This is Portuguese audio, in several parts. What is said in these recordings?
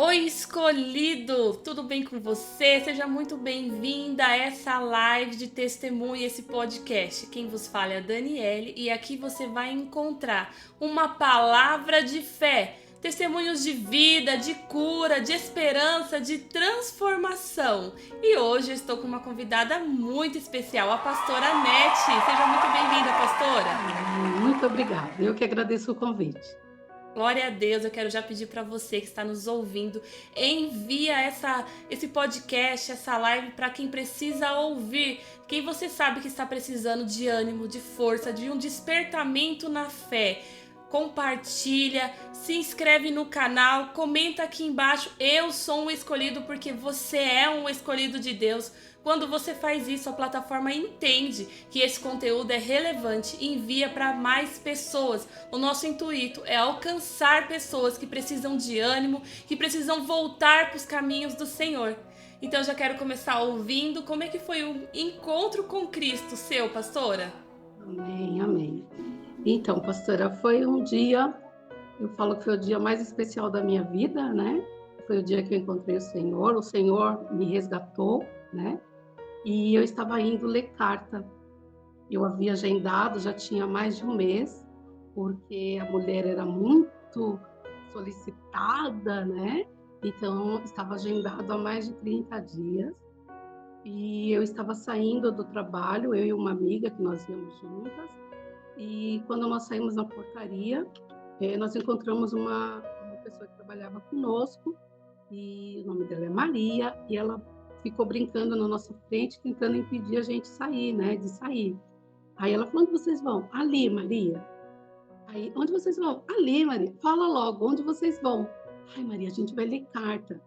Oi, escolhido! Tudo bem com você? Seja muito bem-vinda a essa live de testemunho, esse podcast. Quem vos fala é a Daniele e aqui você vai encontrar uma palavra de fé, testemunhos de vida, de cura, de esperança, de transformação. E hoje eu estou com uma convidada muito especial, a pastora Nete. Seja muito bem-vinda, pastora! Muito obrigada. Eu que agradeço o convite. Glória a Deus, eu quero já pedir para você que está nos ouvindo, envia esse podcast, essa live para quem precisa ouvir, quem você sabe que está precisando de ânimo, de força, de um despertamento na fé. Compartilha, se inscreve no canal, comenta aqui embaixo, eu sou um escolhido porque você é um escolhido de Deus. Quando você faz isso, a plataforma entende que esse conteúdo é relevante e envia para mais pessoas. O nosso intuito é alcançar pessoas que precisam de ânimo, que precisam voltar para os caminhos do Senhor. Então já quero começar ouvindo como é que foi o encontro com Cristo seu, pastora? Amém, amém. Então, pastora, foi um dia, eu falo que foi o dia mais especial da minha vida, né? Foi o dia que eu encontrei o Senhor me resgatou, né? E eu estava indo ler carta. Eu havia agendado, já tinha mais de um mês, porque a mulher era muito solicitada, né? Então, estava agendado há mais de 30 dias. E eu estava saindo do trabalho, eu e uma amiga que nós íamos juntas, e quando nós saímos na portaria, nós encontramos uma pessoa que trabalhava conosco, e o nome dela é Maria, e ela ficou brincando na nossa frente, tentando impedir a gente sair, né, de sair. Aí ela falou: onde vocês vão? Ali, Maria. Aí, onde vocês vão? Ali, Maria. Fala logo, onde vocês vão? Ai, Maria, a gente vai ler carta.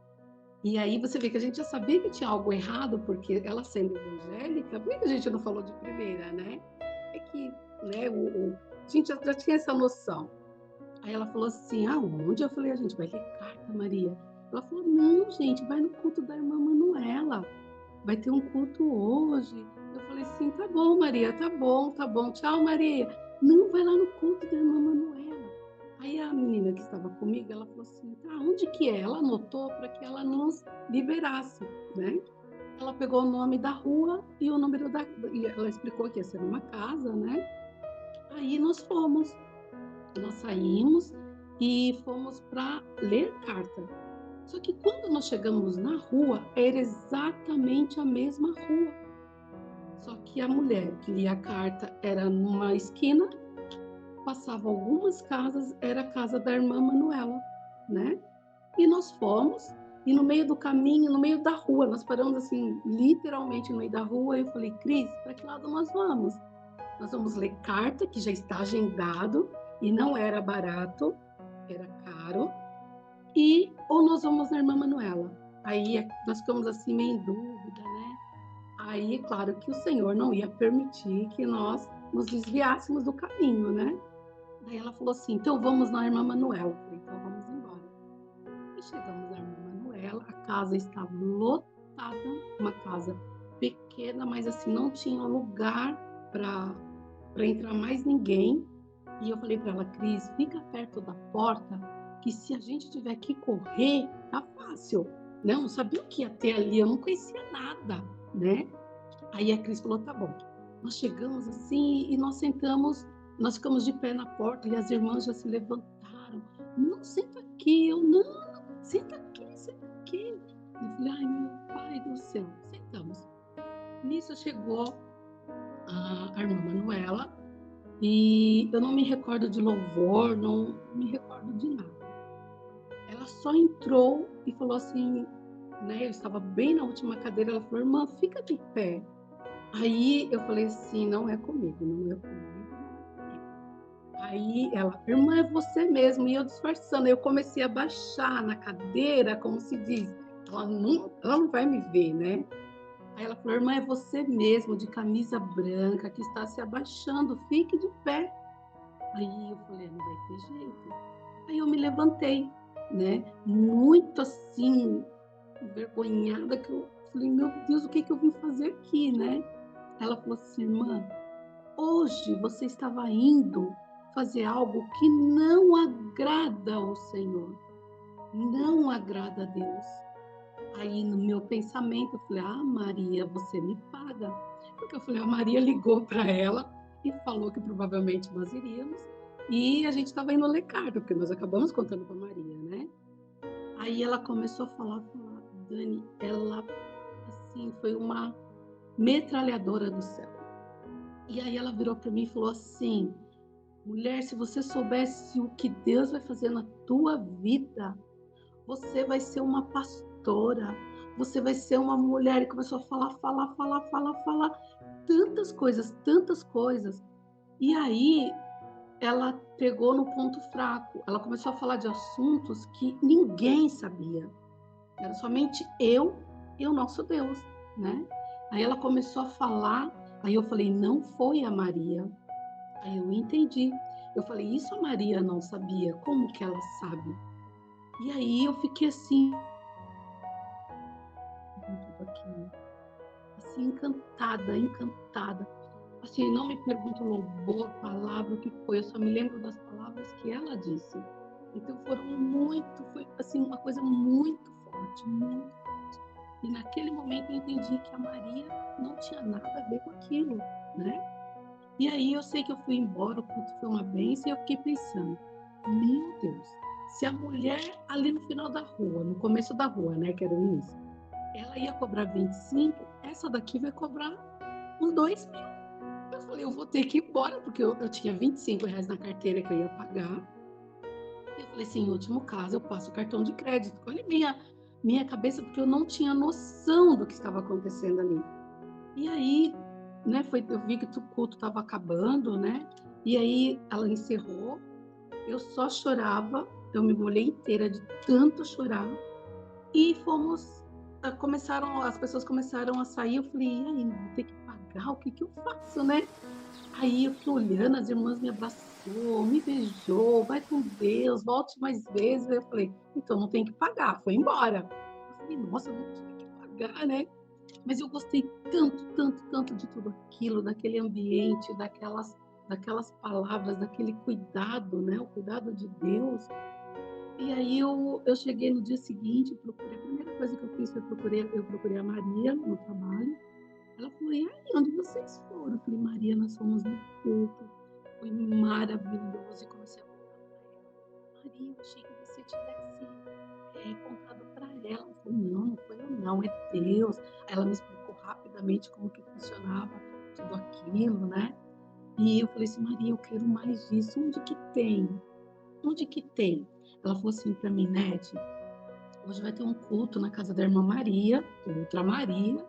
E aí você vê que a gente já sabia que tinha algo errado, porque ela sendo evangélica, por que a gente não falou de primeira, né? É que, né, a gente já tinha essa noção. Aí ela falou assim, aonde? Eu falei, a gente vai ler carta, Maria. Ela falou, não, gente, vai no culto da irmã Manuela. Vai ter um culto hoje. Eu falei assim, tá bom, Maria, tá bom. Tchau, Maria. Não, vai lá no culto da irmã Manuela. Aí a menina que estava comigo, ela falou assim, tá, onde que é? Ela anotou para que ela nos liberasse, né? Ela pegou o nome da rua e o número e ela explicou que ia ser uma casa, né? Aí nós fomos, nós saímos e fomos para ler carta. Só que quando nós chegamos na rua, era exatamente a mesma rua. Só que a mulher que lia a carta era numa esquina, passava algumas casas, era a casa da irmã Manuela, né? E nós fomos, e no meio do caminho, no meio da rua, nós paramos assim, literalmente no meio da rua, e eu falei, Cris, para que lado nós vamos? Nós vamos ler carta, que já está agendado, e não era barato, era caro, ou nós vamos na irmã Manuela. Aí nós ficamos assim meio em dúvida, né? Aí, claro que o Senhor não ia permitir que nós nos desviássemos do caminho, né? Daí ela falou assim, então vamos na irmã Manuela. Eu falei, então vamos embora. E chegamos na irmã Manuela, a casa estava lotada, uma casa pequena, mas assim, não tinha lugar para entrar mais ninguém. E eu falei para ela, Cris, fica perto da porta, que se a gente tiver que correr, tá fácil. Não sabia o que ia ter ali, eu não conhecia nada, né? Aí a Cris falou, tá bom. Nós chegamos assim e nós sentamos, nós ficamos de pé na porta e as irmãs já se levantaram. Não, senta aqui. Eu, não, senta aqui, senta aqui. Eu falei, ai, meu pai do céu. Sentamos. Nisso chegou a irmã Manuela e eu não me recordo de louvor, não me recordo de nada. Ela só entrou e falou assim, né, eu estava bem na última cadeira, ela falou, irmã, fica de pé. Aí eu falei assim, não é comigo, não é comigo. Aí ela, irmã, é você mesmo. E eu disfarçando, eu comecei a baixar na cadeira, como se diz, ela não vai me ver, né? Aí ela falou, irmã, é você mesmo, de camisa branca, que está se abaixando, fique de pé. Aí eu falei, não vai ter jeito. Aí eu me levantei, né? Muito assim, envergonhada, que eu falei, meu Deus, o que eu vim fazer aqui, né? Ela falou assim, irmã, hoje você estava indo fazer algo que não agrada ao Senhor. não agrada a Deus. Aí no meu pensamento eu falei, Maria, você me paga. Porque eu falei, a Maria ligou para ela e falou que provavelmente nós iríamos. E a gente estava indo ler carta, porque nós acabamos contando para Maria, né? Aí ela começou a falar, Dani, ela, assim, foi uma metralhadora do céu. E aí ela virou para mim e falou assim, mulher, se você soubesse o que Deus vai fazer na tua vida, você vai ser uma pastora, você vai ser uma mulher. E começou a falar, tantas coisas, tantas coisas. E aí ela pegou no ponto fraco, ela começou a falar de assuntos que ninguém sabia, era somente eu e o nosso Deus, né? Aí ela começou a falar, aí eu falei, não foi a Maria. Aí eu entendi. Eu falei, isso a Maria não sabia, como que ela sabe? E aí eu fiquei assim, tudo aquilo, assim, encantada. Assim, não me pergunto louvor, palavra, o que foi, eu só me lembro das palavras que ela disse. Então foi assim, uma coisa muito forte, muito forte. E naquele momento eu entendi que a Maria não tinha nada a ver com aquilo, né? E aí eu sei que eu fui embora, o culto foi uma bênção, e eu fiquei pensando, meu Deus, se a mulher ali no final da rua, no começo da rua, né, que era o início, ela ia cobrar 25, essa daqui vai cobrar uns 2.000. Eu falei, eu vou ter que ir embora, porque eu tinha R$ 25 na carteira que eu ia pagar. Eu falei assim, em último caso, eu passo o cartão de crédito. Olha minha cabeça, porque eu não tinha noção do que estava acontecendo ali. E aí, né, eu vi que o culto estava acabando, né? E aí ela encerrou, eu só chorava, eu me molhei inteira de tanto chorar. E as pessoas começaram a sair, eu falei, e aí, vou ter que pagar, o que que eu faço, né? Aí eu fui olhando, as irmãs me abraçou, me beijou, vai com Deus, volte mais vezes. Eu falei, então não tem que pagar, foi embora. Eu falei, nossa, eu não tinha que pagar, né? Mas eu gostei tanto de tudo aquilo, daquele ambiente, daquelas palavras, daquele cuidado, né? O cuidado de Deus. E aí eu cheguei no dia seguinte, procurei, a primeira coisa que eu fiz foi eu procurei a Maria no trabalho. Ela falou, e aí, onde vocês foram? Eu falei, Maria, nós fomos no culto, foi maravilhoso. E comecei a contar para ela, Maria, eu achei que você tivesse contado para ela. Ela falou, não foi eu não, é Deus. Aí ela me explicou rapidamente como que funcionava tudo aquilo, né? E eu falei assim, Maria, eu quero mais disso. Onde que tem? Onde que tem? Ela falou assim para mim, Nete, hoje vai ter um culto na casa da irmã Maria, outra Maria,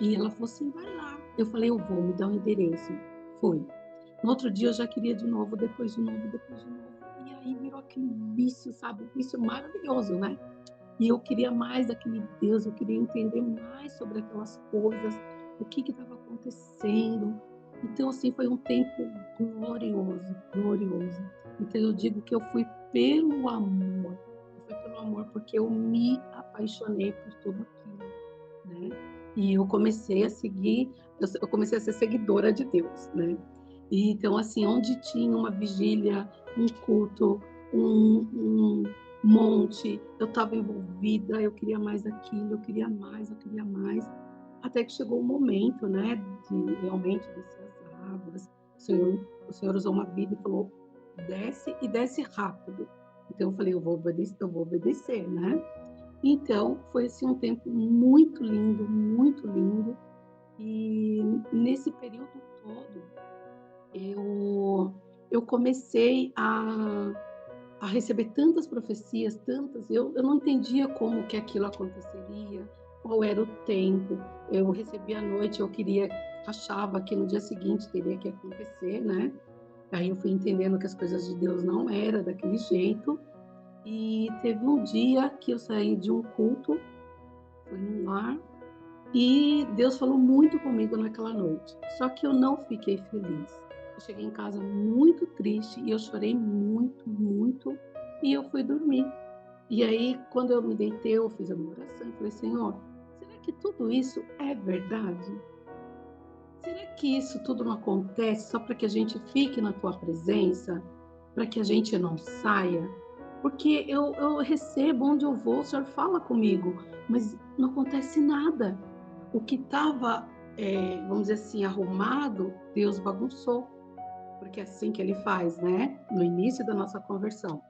e ela falou assim, vai lá. Eu falei, eu vou, me dá o endereço. Fui. No outro dia eu já queria de novo, depois de novo. E aí virou aquele vício, sabe? Vício maravilhoso, né? E eu queria mais daquele Deus, eu queria entender mais sobre aquelas coisas, o que estava acontecendo. Então, assim, foi um tempo glorioso. Então, eu digo que eu fui pelo amor. Eu fui pelo amor porque eu me apaixonei por tudo aquilo, né? E eu comecei a seguir, eu comecei a ser seguidora de Deus, né? E, então, assim, onde tinha uma vigília, um culto, um monte, eu estava envolvida, eu queria mais aquilo, eu queria mais, até que chegou o momento, né, de realmente descer as águas. O Senhor usou uma vida e falou, desce e desce rápido. Então eu falei, eu vou obedecer, né? Então foi assim um tempo muito lindo, e nesse período todo eu comecei a receber tantas profecias, eu não entendia como que aquilo aconteceria, qual era o tempo. Eu recebia à noite, achava que no dia seguinte teria que acontecer, né? Aí eu fui entendendo que as coisas de Deus não eram daquele jeito. E teve um dia que eu saí de um culto, fui num lar, e Deus falou muito comigo naquela noite. Só que eu não fiquei feliz. Eu cheguei em casa muito triste e eu chorei muito, e eu fui dormir. E aí, quando eu me deitei, eu fiz a minha oração e falei, Senhor, será que tudo isso é verdade? Será que isso tudo não acontece só para que a gente fique na tua presença? Para que a gente não saia? Porque eu recebo onde eu vou, o Senhor fala comigo, mas não acontece nada. O que estava, vamos dizer assim, arrumado, Deus bagunçou, porque é assim que Ele faz, né? No início da nossa conversão.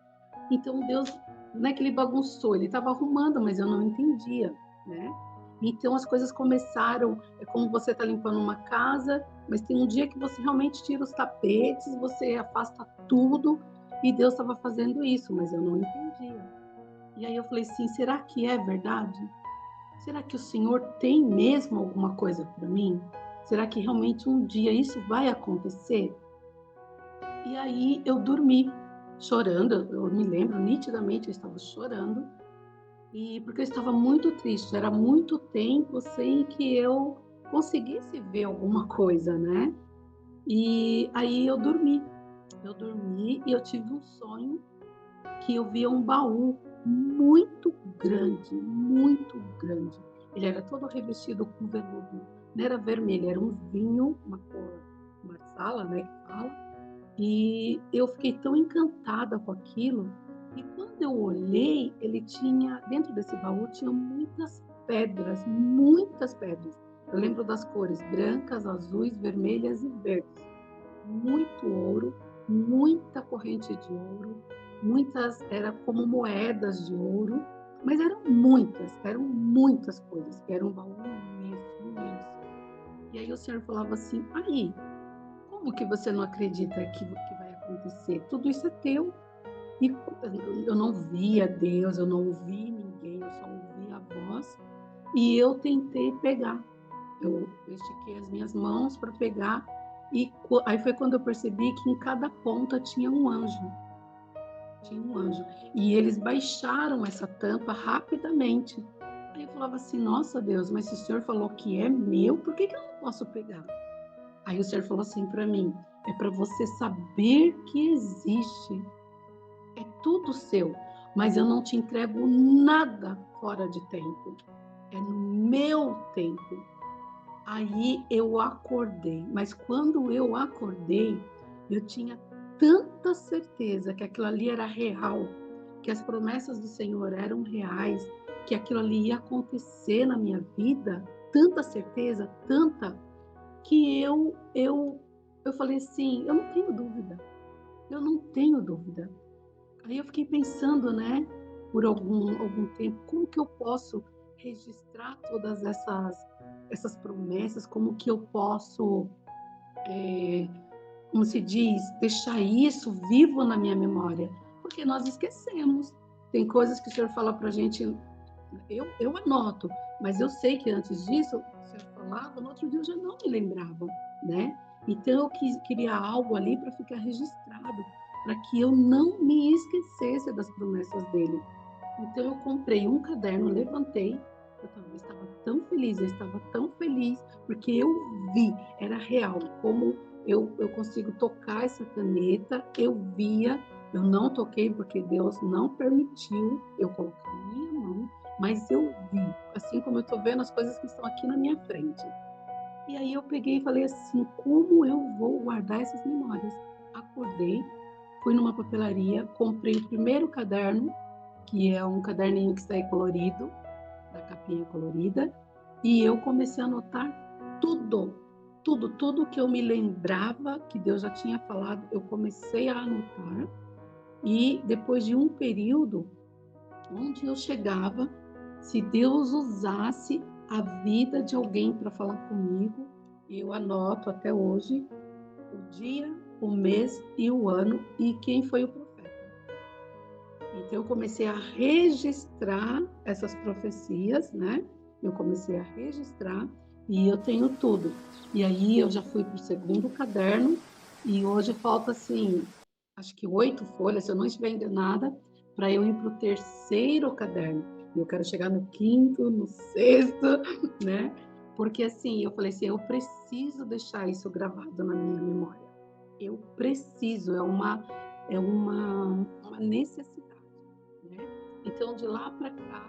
Então Deus, não é que Ele bagunçou, Ele estava arrumando, mas eu não entendia, né? Então as coisas começaram, é como você está limpando uma casa, mas tem um dia que você realmente tira os tapetes, você afasta tudo, e Deus estava fazendo isso, mas eu não entendia. E aí eu falei assim, será que é verdade? Será que o Senhor tem mesmo alguma coisa para mim? Será que realmente um dia isso vai acontecer? E aí eu dormi chorando, eu me lembro nitidamente, eu estava chorando, e porque eu estava muito triste, era muito tempo sem que eu conseguisse ver alguma coisa, né? E aí eu dormi e eu tive um sonho que eu via um baú muito grande, muito grande. Ele era todo revestido com veludo, não era vermelho, era um vinho, uma cor marsala, né, que fala. E eu fiquei tão encantada com aquilo. E quando eu olhei, ele tinha, dentro desse baú, tinha muitas pedras, muitas pedras. Eu lembro das cores brancas, azuis, vermelhas e verdes. Muito ouro, muita corrente de ouro, muitas, era como moedas de ouro, mas eram muitas coisas. Era um baú imenso, imenso. E aí o Senhor falava assim, aí, como que você não acredita que vai acontecer? Tudo isso é teu. E eu não via Deus, eu não ouvi ninguém, eu só ouvi a voz. E eu tentei pegar. Eu estiquei as minhas mãos para pegar. E aí foi quando eu percebi que em cada ponta tinha um anjo. Tinha um anjo. E eles baixaram essa tampa rapidamente. Aí eu falava assim, nossa Deus, mas se o Senhor falou que é meu, por que eu não posso pegar? Aí o Senhor falou assim para mim: é para você saber que existe, é tudo seu, mas eu não te entrego nada fora de tempo, é no meu tempo. Aí eu acordei, mas quando eu acordei, eu tinha tanta certeza que aquilo ali era real, que as promessas do Senhor eram reais, que aquilo ali ia acontecer na minha vida, tanta certeza, tanta que eu falei assim, eu não tenho dúvida, eu não tenho dúvida. Aí eu fiquei pensando, né, por algum tempo, como que eu posso registrar todas essas promessas, como que eu posso, como se diz, deixar isso vivo na minha memória, porque nós esquecemos. Tem coisas que o Senhor fala para a gente, eu anoto, mas eu sei que antes disso, o Senhor falava, no outro dia eu já não me lembrava, né? Então eu queria algo ali para ficar registrado, para que eu não me esquecesse das promessas dele. Então eu comprei um caderno, levantei, eu estava tão feliz, porque eu vi, era real, como eu consigo tocar essa caneta, eu via, eu não toquei porque Deus não permitiu eu colocar minha mão, mas eu vi, assim como eu estou vendo as coisas que estão aqui na minha frente. E aí eu peguei e falei assim, como eu vou guardar essas memórias? Acordei, fui numa papelaria, comprei o primeiro caderno, que é um caderninho que sai colorido, da capinha colorida, e eu comecei a anotar tudo, tudo que eu me lembrava que Deus já tinha falado, eu comecei a anotar, e depois de um período, onde eu chegava, se Deus usasse a vida de alguém para falar comigo, eu anoto até hoje o dia, o mês e o ano e quem foi o profeta. Então eu comecei a registrar essas profecias, né? Eu comecei a registrar e eu tenho tudo. E aí eu já fui para o segundo caderno e hoje falta assim, acho que 8 folhas, se eu não estiver enganada, para eu ir para o terceiro caderno. Eu quero chegar no quinto, no sexto, né? Porque assim, eu falei assim, eu preciso deixar isso gravado na minha memória. Eu preciso, uma necessidade, né? Então, de lá para cá,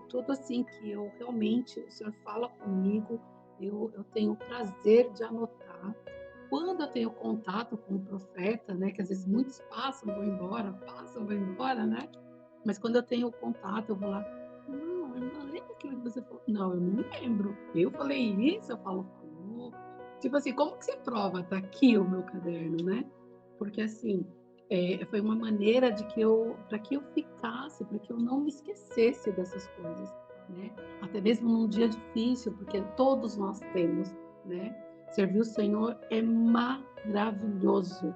tudo assim que eu realmente, o Senhor fala comigo, eu tenho o prazer de anotar. quando eu tenho contato com o profeta, né, que às vezes muitos passam, vão embora, né? Mas quando eu tenho contato, eu vou lá, não, irmã, lembra aquilo que você falou? Não, eu não lembro. Eu falei isso, eu falo, falou. Tipo assim, como que você prova? Tá aqui o meu caderno, né? Porque assim, foi uma maneira de que para que eu ficasse, para que eu não me esquecesse dessas coisas, né? Até mesmo num dia difícil, porque todos nós temos, né? Servir o Senhor é maravilhoso,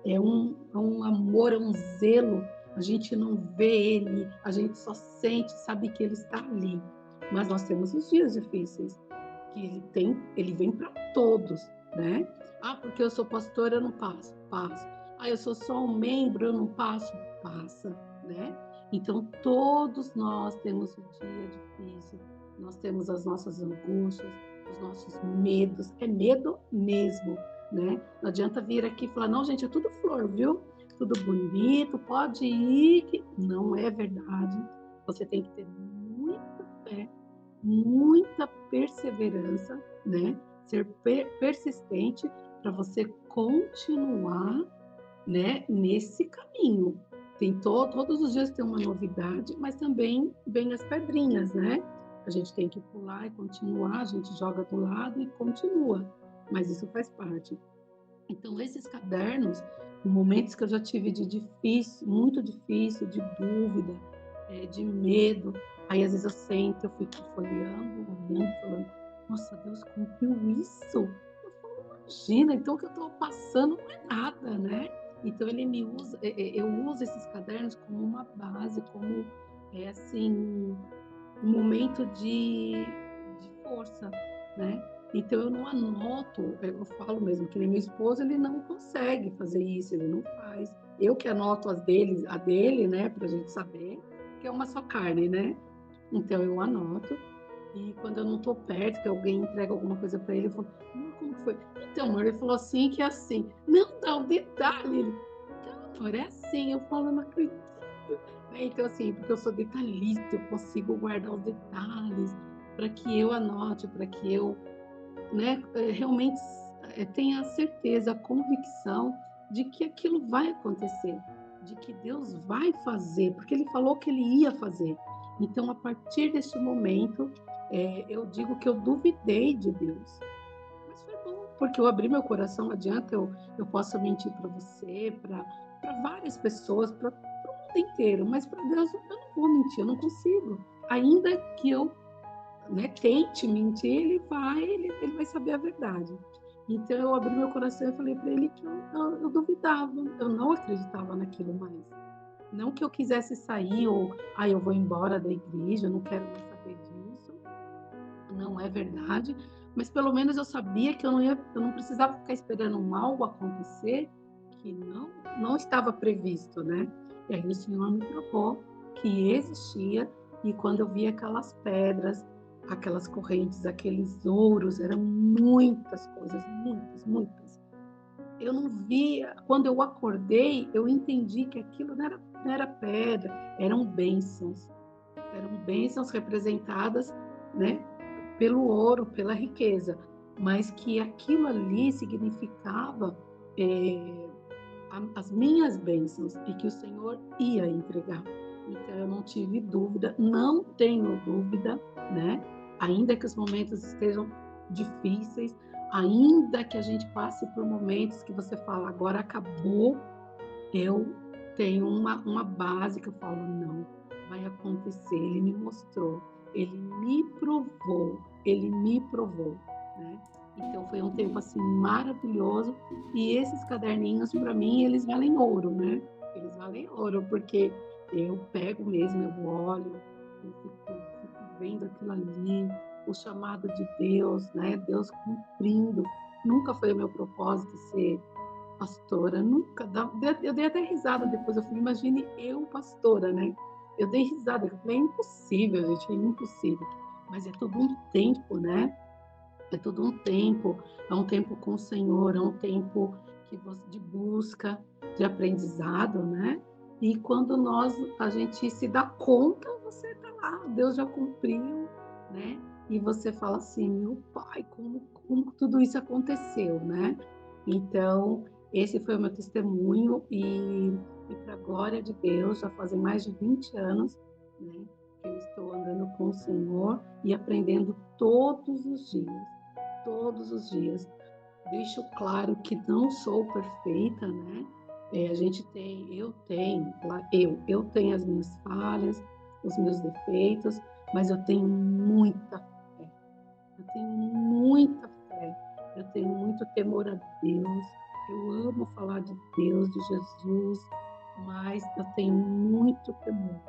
é um amor, é um zelo. A gente não vê ele, a gente só sente, sabe que ele está ali. Mas nós temos os dias difíceis, que ele vem para todos, né? Ah, porque eu sou pastora, eu não passo, passo. Ah, eu sou só um membro, eu não passo, passa, né? Então todos nós temos o dia difícil, nós temos as nossas angústias, os nossos medos, é medo mesmo, né? Não adianta vir aqui e falar, não, gente, é tudo flor, viu? Tudo bonito, pode ir, que não é verdade. Você tem que ter muita fé, muita perseverança, né? Ser persistente para você continuar, né, nesse caminho. Todos os dias tem uma novidade, mas também vem as pedrinhas, né? A gente tem que pular e continuar, a gente joga do lado e continua, mas isso faz parte. Então, esses cadernos, em momentos que eu já tive de difícil, muito difícil, de dúvida, de medo, aí às vezes eu sento, eu fico folheando, olhando, falando, nossa, Deus cumpriu isso? Eu falo, imagina, então o que eu estou passando não é nada, né? Então ele me usa, eu uso esses cadernos como uma base, como assim, um momento de força, né? Então eu não anoto, eu falo mesmo que nem meu esposo, ele não consegue fazer isso, ele não faz. Eu que anoto a dele, né, pra gente saber que é uma só carne, né? Então eu anoto e quando eu não tô perto, que alguém entrega alguma coisa para ele, eu falo, amor, como que foi? Então, amor, ele falou assim que é assim. Não, dá um detalhe. Ele, então, amor, é assim. Eu falo, eu não acredito. Então, assim, porque eu sou detalhista, eu consigo guardar os detalhes para que eu anote, para que eu, né, realmente tenha a certeza, a convicção de que aquilo vai acontecer, de que Deus vai fazer, porque Ele falou que Ele ia fazer. Então, a partir desse momento, eu digo que eu duvidei de Deus. Mas foi bom, porque eu abri meu coração. Não adianta eu posso mentir para você, para várias pessoas, para o mundo inteiro, mas para Deus eu não vou mentir, eu não consigo. Ainda que eu, né, tente mentir, ele vai saber a verdade. Então eu abri meu coração e falei para ele que eu duvidava, eu não acreditava naquilo mais. Não que eu quisesse sair ou, eu vou embora da igreja, eu não quero mais saber disso. Não é verdade, mas pelo menos eu sabia que eu não precisava ficar esperando algo acontecer que não estava previsto, né? E aí o Senhor me provou que existia, e quando eu vi aquelas pedras, aquelas correntes, aqueles ouros, eram muitas coisas, muitas, muitas. Eu não via, quando eu acordei, eu entendi que aquilo não era pedra, eram bênçãos representadas, né, pelo ouro, pela riqueza, mas que aquilo ali significava as minhas bênçãos e que o Senhor ia entregar. Então eu não tive dúvida, não tenho dúvida, né? Ainda que os momentos estejam difíceis, ainda que a gente passe por momentos que você fala, agora acabou, eu tenho uma base que eu falo, não, vai acontecer. Ele me mostrou, ele me provou, né? Então foi um tempo assim maravilhoso, e esses caderninhos para mim eles valem ouro, né? Eles valem ouro porque eu pego mesmo, eu olho, eu fico vendo aquilo ali, o chamado de Deus, né? Deus cumprindo. Nunca foi o meu propósito ser pastora, nunca. Eu dei até risada depois. Eu falei, imagine eu, pastora, né? Eu dei risada. Eu falei, é impossível, gente, é impossível. Mas é todo um tempo, né? É todo um tempo. É um tempo com o Senhor, é um tempo de busca, de aprendizado, né? E quando a gente se dá conta, você está lá, Deus já cumpriu, né? E você fala assim, meu pai, como tudo isso aconteceu, né? Então, esse foi o meu testemunho e para a glória de Deus, já fazem mais de 20 anos, né, que eu estou andando com o Senhor e aprendendo todos os dias, todos os dias. Deixo claro que não sou perfeita, né? Eu tenho as minhas falhas, os meus defeitos, mas eu tenho muita fé. Eu tenho muita fé. Eu tenho muito temor a Deus. Eu amo falar de Deus, de Jesus, mas eu tenho muito temor,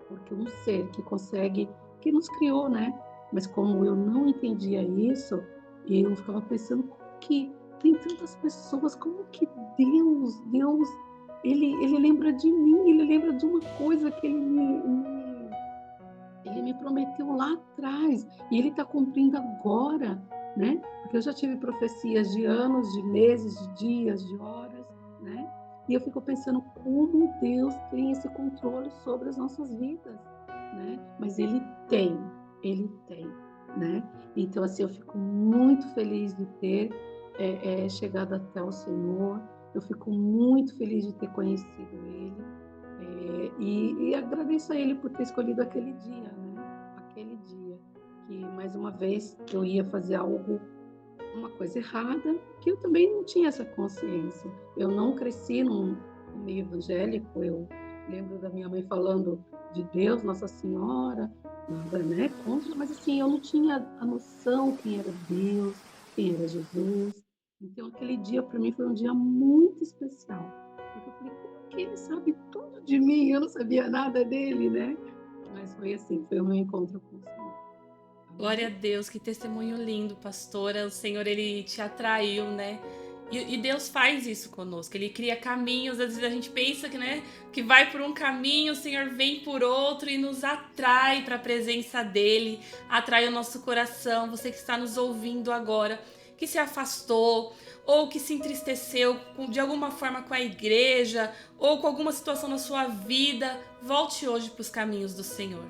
porque um ser que consegue, que nos criou, né? Mas como eu não entendia isso, eu ficava pensando como que tem tantas pessoas, como que Deus, ele lembra de mim, ele lembra de uma coisa que ele me prometeu lá atrás e ele está cumprindo agora, né? Porque eu já tive profecias de anos, de meses, de dias, de horas, né? E eu fico pensando como Deus tem esse controle sobre as nossas vidas, né? Mas ele tem, né? Então, assim, eu fico muito feliz de ter chegado até o Senhor, eu fico muito feliz de ter conhecido Ele, e agradeço a Ele por ter escolhido aquele dia, né? Aquele dia que, mais uma vez, eu ia fazer uma coisa errada, que eu também não tinha essa consciência. Eu não cresci num meio evangélico, eu lembro da minha mãe falando de Deus, Nossa Senhora, nada, né, contra, mas assim, eu não tinha a noção quem era Deus, quem era Jesus. Então, aquele dia para mim foi um dia muito especial, porque eu falei, como que ele sabe tudo de mim? Eu não sabia nada dele, né? Mas foi assim, foi o meu encontro com o Senhor. Glória a Amém? Deus, que testemunho lindo, pastora. O Senhor, ele te atraiu, né? E Deus faz isso conosco. Ele cria caminhos. Às vezes a gente pensa que, né, que vai por um caminho, o Senhor vem por outro e nos atrai para a presença dele, atrai o nosso coração. Você que está nos ouvindo agora, que se afastou ou que se entristeceu de alguma forma com a igreja ou com alguma situação na sua vida, volte hoje para os caminhos do Senhor.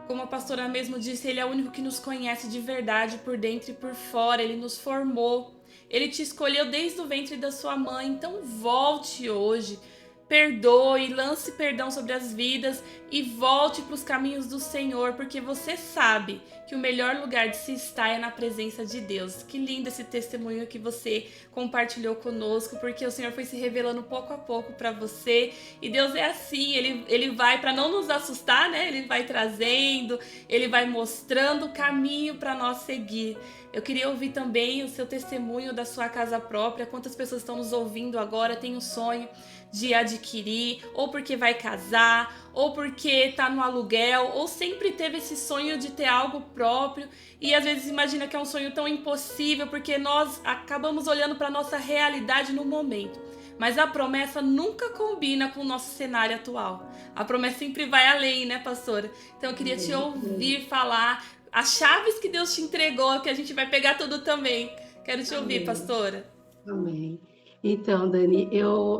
Como a pastora mesmo disse, ele é o único que nos conhece de verdade por dentro e por fora. Ele nos formou. Ele te escolheu desde o ventre da sua mãe. Então volte hoje. Perdoe, lance perdão sobre as vidas e volte para os caminhos do Senhor, porque você sabe que o melhor lugar de se estar é na presença de Deus. Que lindo esse testemunho que você compartilhou conosco, porque o Senhor foi se revelando pouco a pouco para você. E Deus é assim, ele vai, para não nos assustar, né? Ele vai trazendo, ele vai mostrando o caminho para nós seguir. Eu queria ouvir também o seu testemunho da sua casa própria. Quantas pessoas estão nos ouvindo agora, têm um sonho de adquirir, ou porque vai casar, ou porque está no aluguel, ou sempre teve esse sonho de ter algo próprio e às vezes imagina que é um sonho tão impossível porque nós acabamos olhando para a nossa realidade no momento. Mas a promessa nunca combina com o nosso cenário atual. A promessa sempre vai além, né, pastora? Então eu queria te ouvir falar as chaves que Deus te entregou, que a gente vai pegar tudo também. Quero te ouvir, Amém. pastora. Amém. Então, Dani,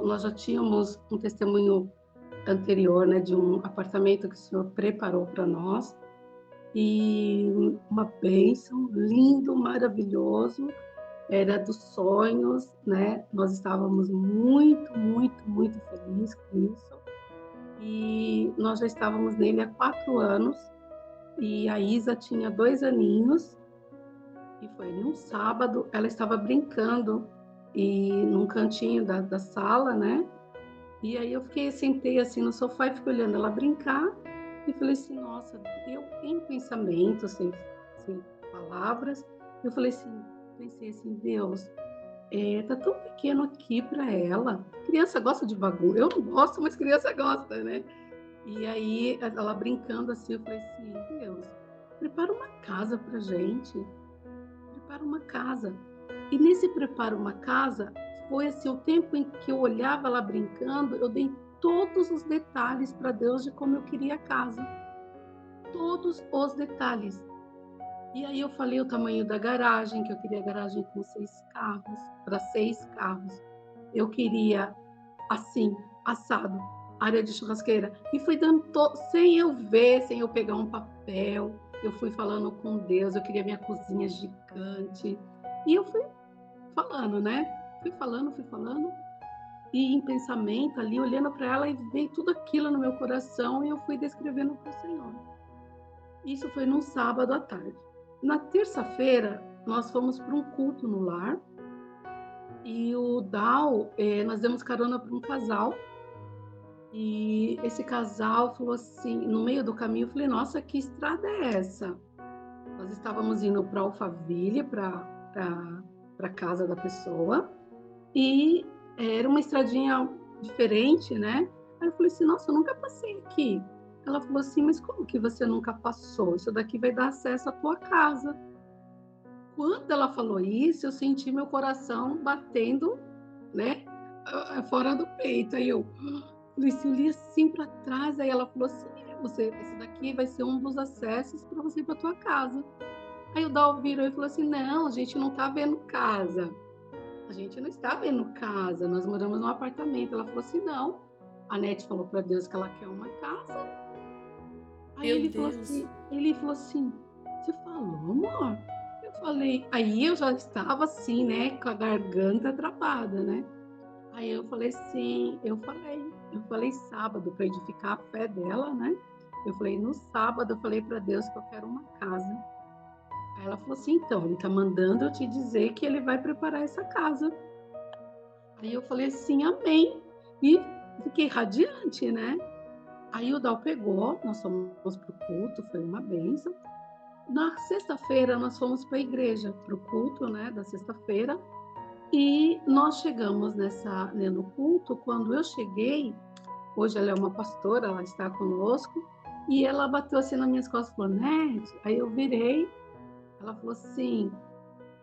nós já tínhamos um testemunho anterior, né, de um apartamento que o Senhor preparou para nós e uma bênção, lindo, maravilhoso, era dos sonhos, né? Nós estávamos muito felizes com isso e nós já estávamos nele há 4 anos e a Isa tinha 2 aninhos. E foi num sábado, ela estava brincando e num cantinho da sala, né? E aí sentei assim no sofá e fiquei olhando ela brincar e falei assim, nossa, eu em pensamento, sem palavras, eu falei assim, pensei assim, Deus, tá tão pequeno aqui para ela. Criança gosta de bagunça, eu não gosto, mas criança gosta, né? E aí ela brincando assim, eu falei assim, Deus, prepara uma casa pra gente, prepara uma casa. E nesse preparo uma casa, foi assim, o tempo em que eu olhava ela brincando, eu dei todos os detalhes para Deus de como eu queria a casa. Todos os detalhes. E aí eu falei o tamanho da garagem, que eu queria garagem com 6 carros, para 6 carros. Eu queria assim, assado, área de churrasqueira. E fui dando, sem eu ver, sem eu pegar um papel, eu fui falando com Deus, eu queria minha cozinha gigante. E eu fui falando, né? Fui falando, e em pensamento ali, olhando para ela, e veio tudo aquilo no meu coração, e eu fui descrevendo para o Senhor. Isso foi num sábado à tarde. Na terça-feira, nós fomos para um culto no lar, e o Dal, nós demos carona para um casal, e esse casal falou assim, no meio do caminho, eu falei, nossa, que estrada é essa? Nós estávamos indo para Alphaville, para a casa da pessoa, e era uma estradinha diferente, né? Aí eu falei assim, nossa, eu nunca passei aqui. Ela falou assim, mas como que você nunca passou? Isso daqui vai dar acesso à tua casa. Quando ela falou isso, eu senti meu coração batendo, né, fora do peito. Aí eu falei assim, eu li assim para trás, aí ela falou assim, esse daqui vai ser um dos acessos para você ir para tua casa. Aí o Dal virou e falou assim, não, a gente não está vendo casa. A gente não está vendo casa, nós moramos num apartamento. Ela falou assim, não. A Nete falou para Deus que ela quer uma casa. Aí Meu Deus. ele falou assim, você falou, amor? Eu falei, aí eu já estava assim, né, com a garganta travada, né? Aí eu falei assim, eu falei sábado para edificar a fé dela, né? Eu falei, no sábado eu falei para Deus que eu quero uma casa. Aí ela falou assim, então, ele está mandando eu te dizer que ele vai preparar essa casa. Aí eu falei assim, amém. E fiquei radiante, né? Aí o Dal pegou, nós fomos para o culto, foi uma bênção. Na sexta-feira, nós fomos para a igreja, para o culto, né, da sexta-feira. E nós chegamos no culto, quando eu cheguei, hoje ela é uma pastora, ela está conosco, e ela bateu assim nas minhas costas e falou, Nete, aí eu virei, ela falou assim,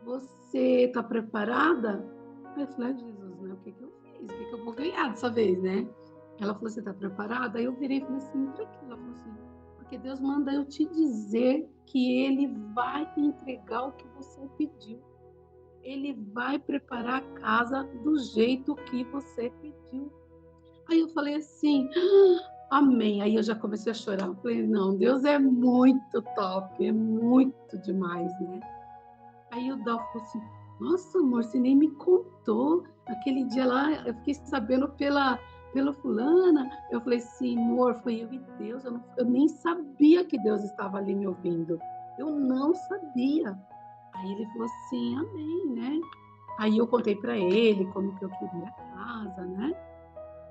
você está preparada? Aí eu falei, Jesus, né? O que eu fiz? O que eu vou ganhar dessa vez, né? Ela falou, você está preparada? Aí eu virei e falei assim, para quê? Ela falou assim, porque Deus manda eu te dizer que Ele vai entregar o que você pediu. Ele vai preparar a casa do jeito que você pediu. Aí eu falei assim, amém. Aí eu já comecei a chorar. Eu falei, não, Deus é muito top, é muito demais, né? Aí o Dal falou assim, nossa, amor, você nem me contou. Aquele dia lá, eu fiquei sabendo pela fulana. Eu falei assim, amor, foi eu e Deus. Eu nem sabia que Deus estava ali me ouvindo. Eu não sabia. Aí ele falou assim, amém, né? Aí eu contei para ele como que eu queria a casa, né?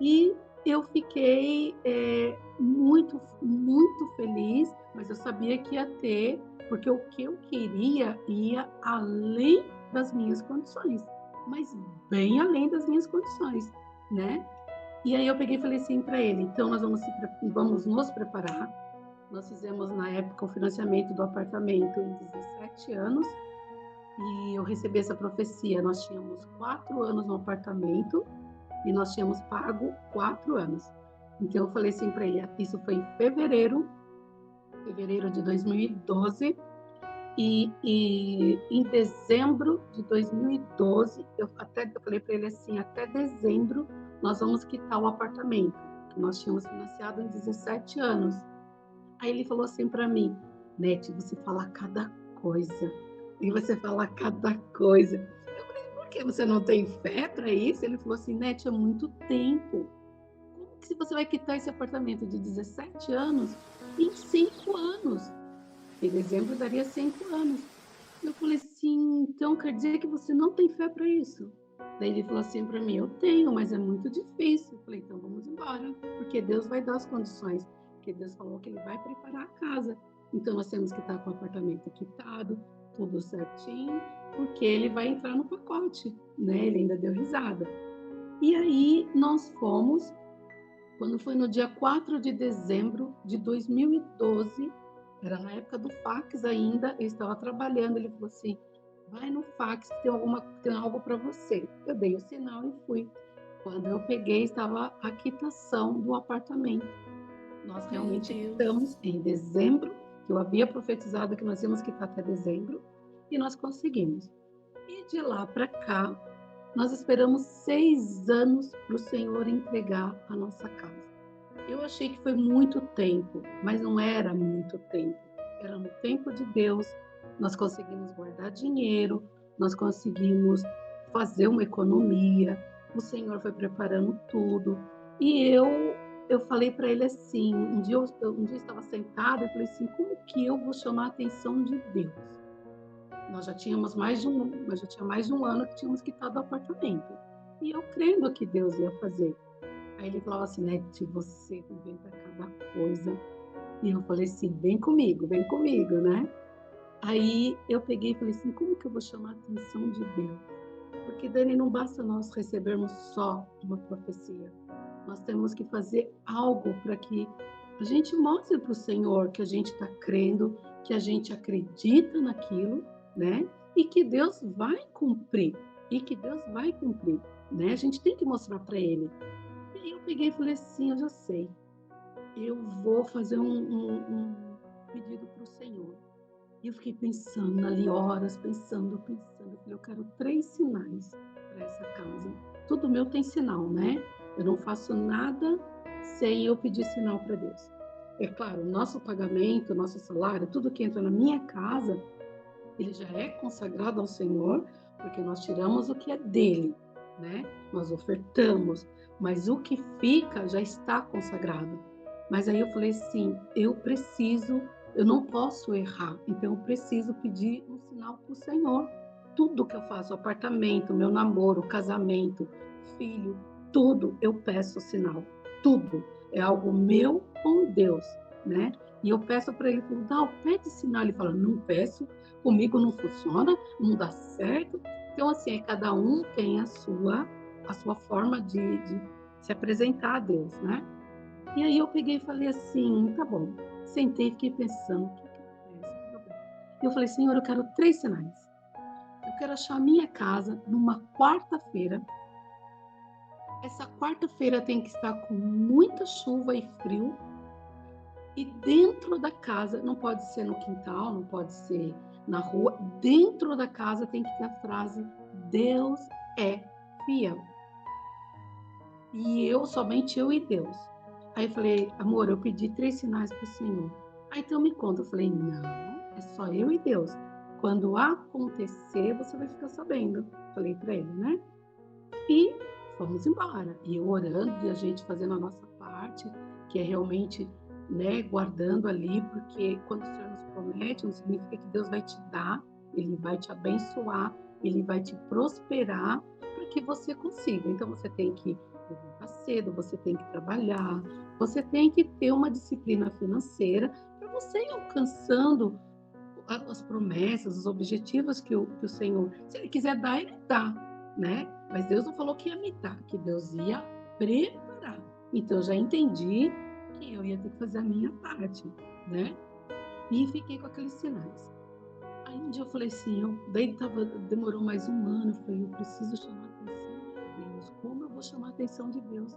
E eu fiquei muito, muito feliz, mas eu sabia que ia ter, porque o que eu queria ia além das minhas condições, mas bem além das minhas condições, né? E aí eu peguei e falei assim para ele, então nós vamos nos preparar. Nós fizemos na época o financiamento do apartamento em 17 anos, e eu recebi essa profecia. Nós tínhamos 4 anos no apartamento, e nós tínhamos pago 4 anos. Então eu falei assim para ele, isso foi em fevereiro de 2012, e em dezembro de 2012, eu falei para ele assim, até dezembro nós vamos quitar o apartamento, que nós tínhamos financiado em 17 anos. Aí ele falou assim para mim, Nete, você fala cada coisa, e você fala cada coisa. Eu falei, por que você não tem fé para isso? Ele falou assim, Nete, é muito tempo. Como que você vai quitar esse apartamento de 17 anos em 5 anos? Em dezembro daria 5 anos. Eu falei assim, então quer dizer que você não tem fé para isso? Daí ele falou assim para mim, eu tenho, mas é muito difícil. Eu falei, então vamos embora, porque Deus vai dar as condições, porque Deus falou que Ele vai preparar a casa. Então nós temos que estar com o apartamento quitado, tudo certinho, porque Ele vai entrar no pacote, né? Ele ainda deu risada. E aí nós fomos, quando foi no dia 4 de dezembro de 2012, era na época do fax ainda, eu estava trabalhando, ele falou assim, vai no fax, tem algo para você. Eu dei o sinal e fui. Quando eu peguei, estava a quitação do apartamento. Nós Meu realmente quitamos Deus. em dezembro, que eu havia profetizado que nós íamos quitar até dezembro, e nós conseguimos. E de lá para cá, nós esperamos 6 anos para o Senhor entregar a nossa casa. Eu achei que foi muito tempo, mas não era muito tempo. Era no tempo de Deus. Nós conseguimos guardar dinheiro, nós conseguimos fazer uma economia, o Senhor foi preparando tudo. E eu falei para ele assim, um dia eu estava sentada, eu falei assim, como que eu vou chamar a atenção de Deus? Nós já tínhamos nós já tinha mais de um ano que tínhamos quitado o apartamento. E eu crendo que Deus ia fazer. Aí ele falava assim, Nete, você inventa cada coisa. E eu falei assim, vem comigo, né? Aí eu peguei e falei assim, como que eu vou chamar a atenção de Deus? Porque, Dani, não basta nós recebermos só uma profecia. Nós temos que fazer algo para que a gente mostre para o Senhor que a gente está crendo, que a gente acredita naquilo, né? E que Deus vai cumprir. E que Deus vai cumprir, né? A gente tem que mostrar para Ele. E aí eu peguei e falei assim, eu já sei. Eu vou fazer um pedido para o Senhor. E eu fiquei pensando ali horas, pensando. Eu falei, eu quero 3 sinais para essa casa. Tudo meu tem sinal, né? Eu não faço nada sem eu pedir sinal para Deus. É claro, o nosso pagamento, o nosso salário, tudo que entra na minha casa, ele já é consagrado ao Senhor, porque nós tiramos o que é dele, né? Nós ofertamos, mas o que fica já está consagrado. Mas aí eu falei assim, eu não posso errar, então eu preciso pedir um sinal para o Senhor. Tudo que eu faço, apartamento, meu namoro, casamento, filho, tudo eu peço sinal. Tudo é algo meu com Deus, né? E eu peço para ele, pede sinal. Ele fala, não peço, comigo não funciona, não dá certo. Então, assim, cada um tem a sua forma de se apresentar a Deus, né? E aí eu peguei e falei assim, tá bom. Sentei e fiquei pensando, o que eu peço? Eu falei, Senhor, eu quero 3 sinais. Eu quero achar a minha casa numa quarta-feira. Essa quarta-feira tem que estar com muita chuva e frio. E dentro da casa, não pode ser no quintal, não pode ser na rua, dentro da casa tem que ter a frase, Deus é fiel. E somente eu e Deus. Aí eu falei, amor, eu pedi 3 sinais para o Senhor. Aí então me conta. Eu falei, não, é só eu e Deus. Quando acontecer, você vai ficar sabendo. Falei para ele, né? E fomos embora. E eu orando e a gente fazendo a nossa parte, que é realmente, né, guardando ali, porque quando o Senhor nos promete, não significa que Deus vai te dar, Ele vai te abençoar, Ele vai te prosperar para que você consiga. Então você tem que levantar cedo, você tem que trabalhar, você tem que ter uma disciplina financeira para você ir alcançando as promessas, os objetivos que o Senhor, se Ele quiser dar, Ele dá, né? Mas Deus não falou que ia me dar, que Deus ia preparar. Então eu já entendi que eu ia ter que fazer a minha parte, né? E fiquei com aqueles sinais. Aí um dia eu falei assim, demorou mais um ano, eu falei, eu preciso chamar a atenção de Deus. Como eu vou chamar a atenção de Deus?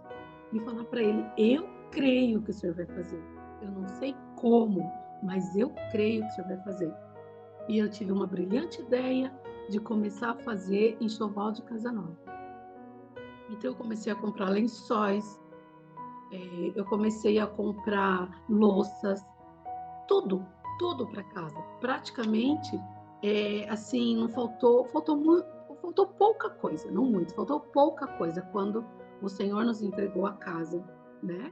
E falar para Ele, eu creio que o Senhor vai fazer. Eu não sei como, mas eu creio que o Senhor vai fazer. E eu tive uma brilhante ideia de começar a fazer enxoval de casa nova. Então eu comecei a comprar lençóis, eu comecei a comprar louças, tudo, tudo para casa. Praticamente, assim, não faltou pouca coisa, não muito, faltou pouca coisa quando o Senhor nos entregou a casa, né?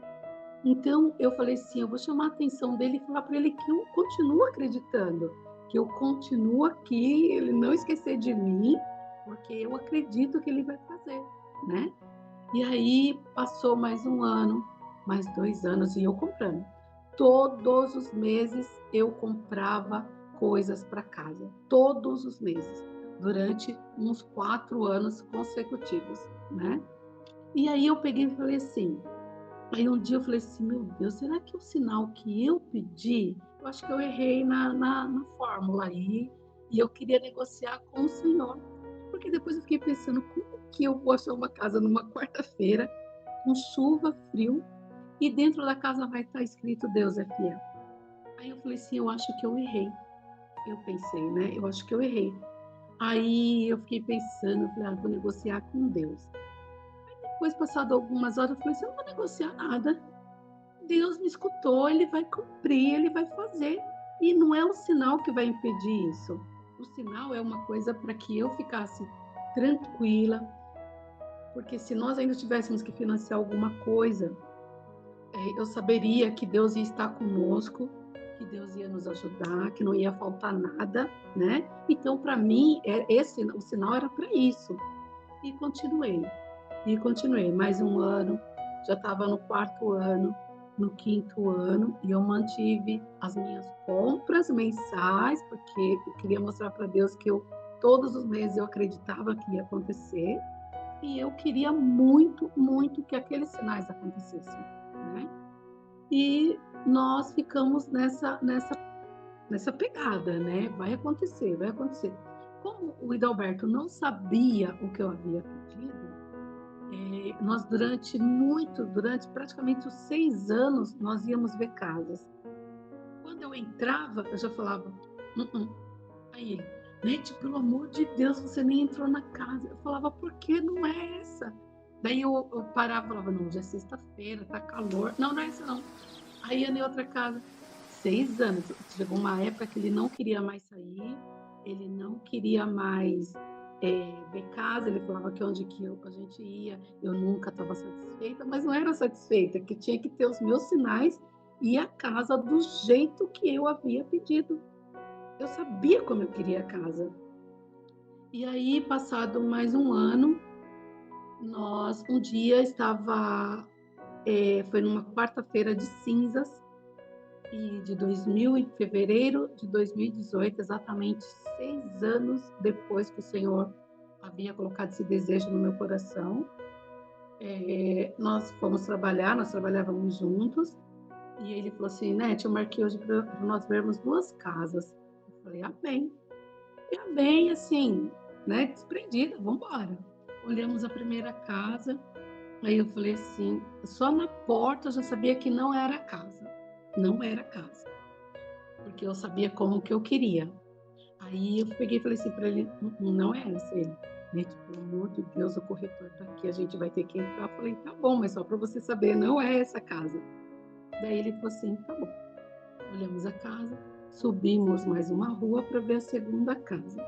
Então eu falei assim, eu vou chamar a atenção dele e falar para ele que eu continuo acreditando, que eu continuo aqui, ele não esquecer de mim, porque eu acredito que ele vai fazer, né? E aí passou mais um ano, mais 2 anos e eu comprando. Todos os meses eu comprava coisas para casa, todos os meses, durante uns 4 anos consecutivos, né? E aí eu peguei e falei assim, aí um dia eu falei assim, meu Deus, será que o sinal que eu pedi, eu acho que eu errei na fórmula aí, e eu queria negociar com o Senhor. Porque depois eu fiquei pensando, como que eu vou achar uma casa numa quarta-feira, com chuva, frio, e dentro da casa vai estar escrito Deus é fiel. Aí eu falei assim, eu acho que eu errei. Eu pensei, né? Eu acho que eu errei. Aí eu fiquei pensando, eu falei, vou negociar com Deus. Depois, passado algumas horas, eu falei assim, eu não vou negociar nada. Deus me escutou, Ele vai cumprir, Ele vai fazer. E não é o sinal que vai impedir isso. O sinal é uma coisa para que eu ficasse tranquila, porque se nós ainda tivéssemos que financiar alguma coisa, eu saberia que Deus ia estar conosco, que Deus ia nos ajudar, que não ia faltar nada, né? Então, para mim, o sinal era para isso. E continuei. Mais um ano, já estava no 4º ano, no 5º ano, e eu mantive as minhas compras mensais, porque eu queria mostrar para Deus que todos os meses eu acreditava que ia acontecer, e eu queria muito, muito que aqueles sinais acontecessem, né? E nós ficamos nessa pegada, né? Vai acontecer, vai acontecer. Como o Idalberto não sabia o que eu havia pedido, nós durante praticamente os 6 anos, nós íamos ver casas. Quando eu entrava, eu já falava, Aí ele, Nete, pelo amor de Deus, você nem entrou na casa. Eu falava, por que não é essa? Daí eu parava e falava, não, já é sexta-feira, tá calor. Não, não é essa não. Aí ia em outra casa. 6 anos. Chegou uma época que ele não queria mais sair, ele não queria mais ver casa, ele falava que onde que a gente ia, eu nunca estava satisfeita, mas não era satisfeita, que tinha que ter os meus sinais e a casa do jeito que eu havia pedido. Eu sabia como eu queria a casa. E aí, passado mais um ano, um dia foi numa quarta-feira de cinzas, em fevereiro de 2018, exatamente 6 anos depois que o Senhor havia colocado esse desejo no meu coração, nós fomos trabalhar, nós trabalhávamos juntos, e ele falou assim, Nete, eu marquei hoje para nós vermos 2 casas. Eu falei, amém. E amém, assim, né, desprendida, vamos embora. Olhamos a primeira casa, aí eu falei assim, só na porta eu já sabia que não era casa. Não era casa. Porque eu sabia como que eu queria. Aí eu peguei e falei assim para ele, não é essa. Ele, Nete, pelo amor de Deus, o corretor tá aqui, a gente vai ter que entrar. Eu falei, tá bom, mas só para você saber, não é essa casa. Daí ele falou assim, tá bom. Olhamos a casa, subimos mais uma rua para ver a segunda casa.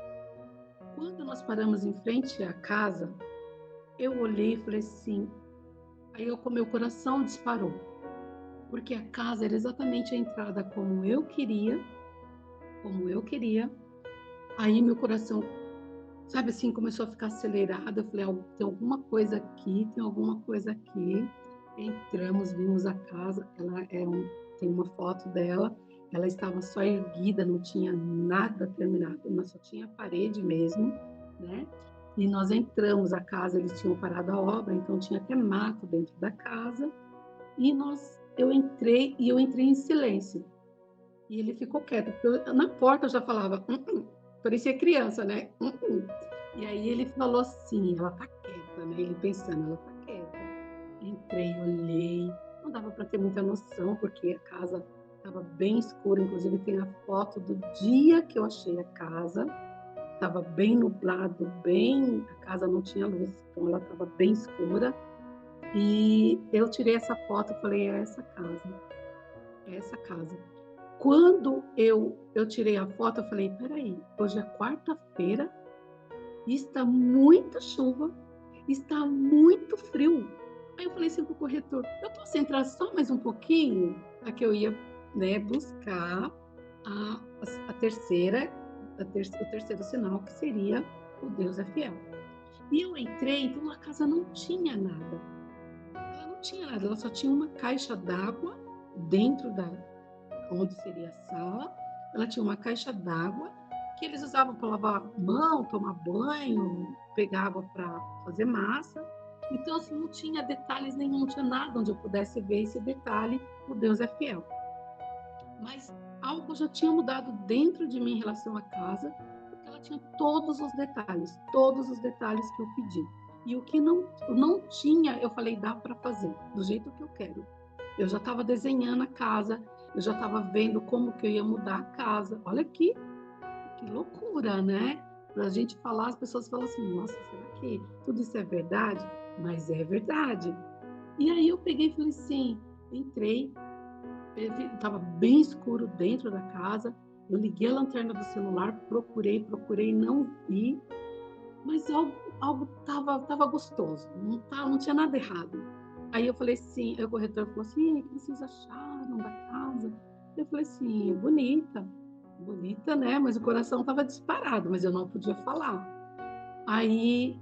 Quando nós paramos em frente à casa, eu olhei e falei assim, com meu coração disparou. Porque a casa era exatamente a entrada como eu queria. Aí meu coração, sabe assim, começou a ficar acelerado. Eu falei, tem alguma coisa aqui, tem alguma coisa aqui. Entramos, vimos a casa, tem uma foto dela, ela estava só erguida, não tinha nada terminado, mas só tinha parede mesmo, né? E nós entramos, a casa, eles tinham parado a obra, então tinha até mato dentro da casa. E eu entrei em silêncio. E ele ficou quieto, porque na porta eu já falava, parecia criança, né? E aí ele falou assim, ela tá quieta, né? Ele pensando, ela tá quieta. Entrei, olhei, não dava para ter muita noção, porque a casa estava bem escura, inclusive tem a foto do dia que eu achei a casa, estava bem nublado, a casa não tinha luz, então ela estava bem escura. E eu tirei essa foto e falei, é essa casa. Quando eu tirei a foto, eu falei, peraí, hoje é quarta-feira, está muita chuva, está muito frio. Aí eu falei assim pro corretor, eu posso entrar só mais um pouquinho? Aqui eu ia, né, buscar o terceiro sinal, que seria o Deus é fiel. E eu entrei, então a casa não tinha nada. Ela não tinha nada, ela só tinha uma caixa d'água dentro onde seria a sala. Ela tinha uma caixa d'água que eles usavam para lavar a mão, tomar banho, pegar água para fazer massa. Então, assim, não tinha detalhes nenhum, não tinha nada onde eu pudesse ver esse detalhe, o Deus é fiel. Mas algo já tinha mudado dentro de mim em relação à casa, porque ela tinha todos os detalhes que eu pedi. E o que não tinha, eu falei, dá para fazer, do jeito que eu quero. Eu já estava desenhando a casa, eu já estava vendo como que eu ia mudar a casa. Olha que loucura, né? Para a gente falar, as pessoas falam assim, nossa, será que tudo isso é verdade? Mas é verdade. E aí eu peguei e falei assim, entrei, estava bem escuro dentro da casa, eu liguei a lanterna do celular, procurei, não vi, mas algo tava gostoso, não tinha nada errado. Aí eu falei assim, aí o corretor falou assim: "O que vocês acharam da casa?" Eu falei assim: "Bonita, bonita, né?" Mas o coração estava disparado, mas eu não podia falar. Aí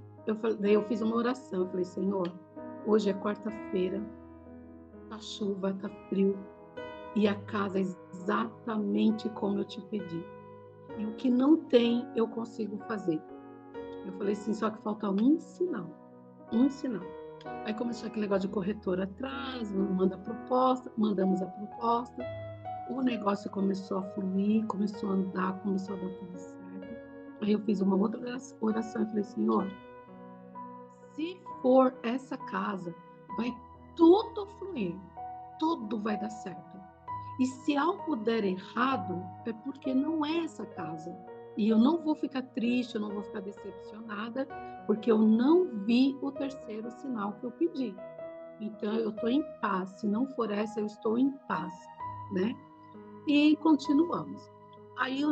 daí eu fiz uma oração, eu falei: "Senhor, hoje é quarta-feira, tá chuva, tá frio, e a casa é exatamente como eu te pedi. E o que não tem, eu consigo fazer." Eu falei assim: "Só que falta um sinal, um sinal." Aí começou aquele negócio de corretor atrás, manda proposta, mandamos a proposta, o negócio começou a fluir, começou a andar, começou a dar tudo certo. Aí eu fiz uma outra oração e falei: "Senhor, se for essa casa, vai tudo fluir, tudo vai dar certo. E se algo der errado, é porque não é essa casa. E eu não vou ficar triste, eu não vou ficar decepcionada, porque eu não vi o terceiro sinal que eu pedi. Então eu estou em paz. Se não for essa, eu estou em paz, né?" E continuamos. Aí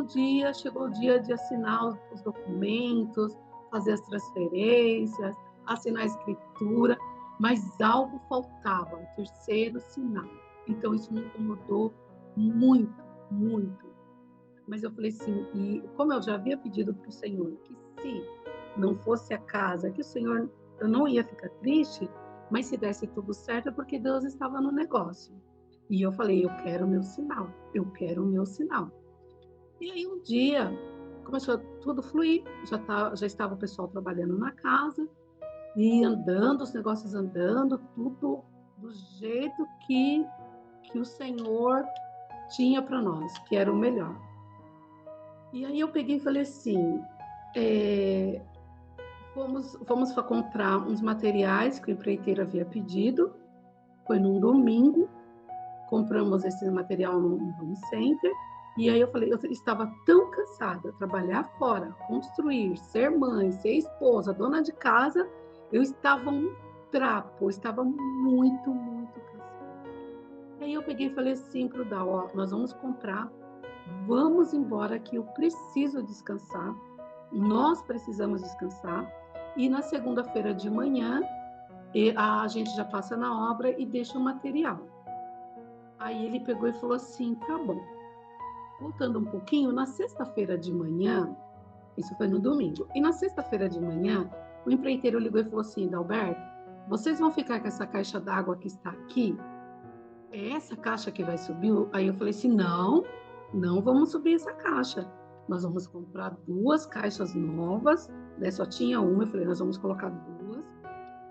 chegou o dia de assinar os documentos, fazer as transferências, assinar a escritura, mas algo faltava, o terceiro sinal. Então isso me incomodou muito, muito. Mas eu falei assim, e como eu já havia pedido para o Senhor que se não fosse a casa, que o Senhor, eu não ia ficar triste, mas se desse tudo certo é porque Deus estava no negócio. E eu falei: "Eu quero o meu sinal, eu quero o meu sinal." E aí um dia começou tudo fluir, já estava o pessoal trabalhando na casa e andando, os negócios andando, tudo do jeito que o Senhor tinha para nós, que era o melhor. E aí eu peguei e falei assim, fomos para comprar uns materiais que o empreiteiro havia pedido, foi num domingo, compramos esse material no home center, e aí eu falei, eu estava tão cansada, trabalhar fora, construir, ser mãe, ser esposa, dona de casa, eu estava um trapo, eu estava muito, muito cansada. E aí eu peguei e falei assim pro Dal, ó, nós vamos comprar, vamos embora que eu preciso descansar, nós precisamos descansar, e na segunda-feira de manhã a gente já passa na obra e deixa o material. Aí ele pegou e falou assim, tá bom. Voltando um pouquinho, na sexta-feira de manhã, isso foi no domingo, e na sexta-feira de manhã, o empreiteiro ligou e falou assim, Dalberto, vocês vão ficar com essa caixa d'água que está aqui? É essa caixa que vai subir? Aí eu falei assim, não, não vamos subir essa caixa. Nós vamos comprar 2 caixas novas, né? Só tinha uma, eu falei, nós vamos colocar 2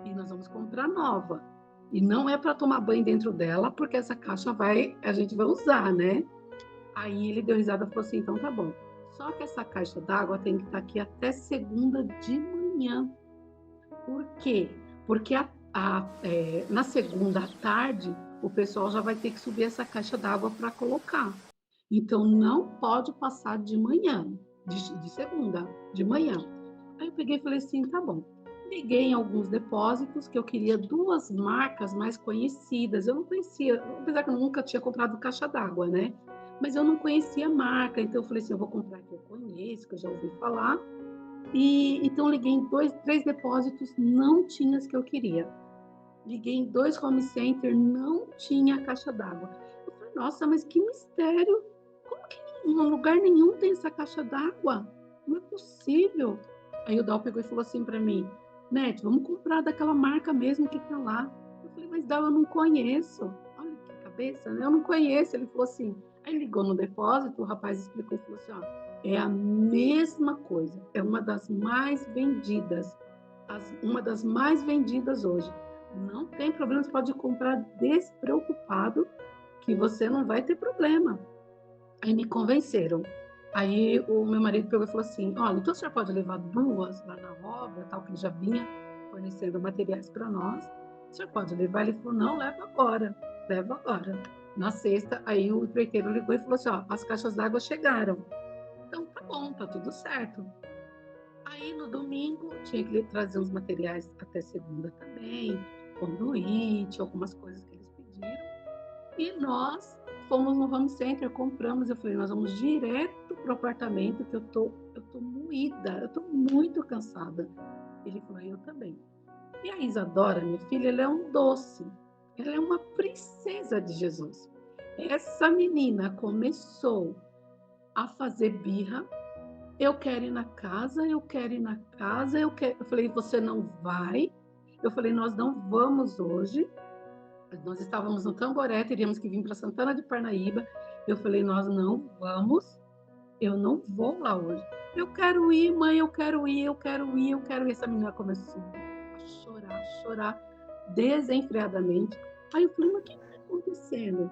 e nós vamos comprar nova. E não é para tomar banho dentro dela, porque essa caixa a gente vai usar, né? Aí ele deu risada e falou assim, então tá bom. Só que essa caixa d'água tem que estar aqui até segunda de manhã. Por quê? Porque na segunda à tarde, o pessoal já vai ter que subir essa caixa d'água para colocar. Então, não pode passar de manhã, de segunda, de manhã. Aí eu peguei e falei assim, tá bom. Liguei em alguns depósitos que eu queria 2 marcas mais conhecidas. Eu não conhecia, apesar que eu nunca tinha comprado caixa d'água, né? Mas eu não conhecia a marca, então eu falei assim, eu vou comprar que eu conheço, que eu já ouvi falar. E então liguei em 3 depósitos, não tinha as que eu queria. Liguei em 2 home center, não tinha a caixa d'água. Eu falei, nossa, mas que mistério! Como que em lugar nenhum tem essa caixa d'água? Não é possível. Aí o Dal pegou e falou assim para mim, Nete, vamos comprar daquela marca mesmo que tá lá. Eu falei, mas Dal, eu não conheço. Olha que cabeça, né? Eu não conheço. Ele falou assim, aí ligou no depósito, o rapaz explicou e falou assim, ó, é a mesma coisa, é uma das mais vendidas, uma das mais vendidas hoje. Não tem problema, você pode comprar despreocupado, que você não vai ter problema. Aí me convenceram. Aí o meu marido pegou e falou assim, olha, então a senhora pode levar 2 lá na obra, tal, que ele já vinha fornecendo materiais para nós. A senhora pode levar? Ele falou, não, leva agora, leva agora. Na sexta, aí o empreiteiro ligou e falou assim, ó, as caixas d'água chegaram. Então tá bom, tá tudo certo. Aí no domingo tinha que trazer uns materiais até segunda também, conduíte, algumas coisas que eles pediram. E nós fomos no home center, compramos. Eu falei, nós vamos direto pro apartamento, que eu tô moída, eu tô muito cansada. Ele falou, eu também. E a Isadora, minha filha, ela é um doce. Ela é uma princesa de Jesus. Essa menina começou a fazer birra. Eu quero ir na casa, eu quero ir na casa, eu quero. Eu falei, você não vai? Eu falei, nós não vamos hoje. Nós estávamos no Tamboré, teríamos que vir para Santana de Parnaíba. Eu falei, nós não vamos, eu não vou lá hoje. Eu quero ir, mãe, eu quero ir, eu quero ir, eu quero ir. Essa menina começou a chorar desenfreadamente. Aí eu falei, mas o que está acontecendo?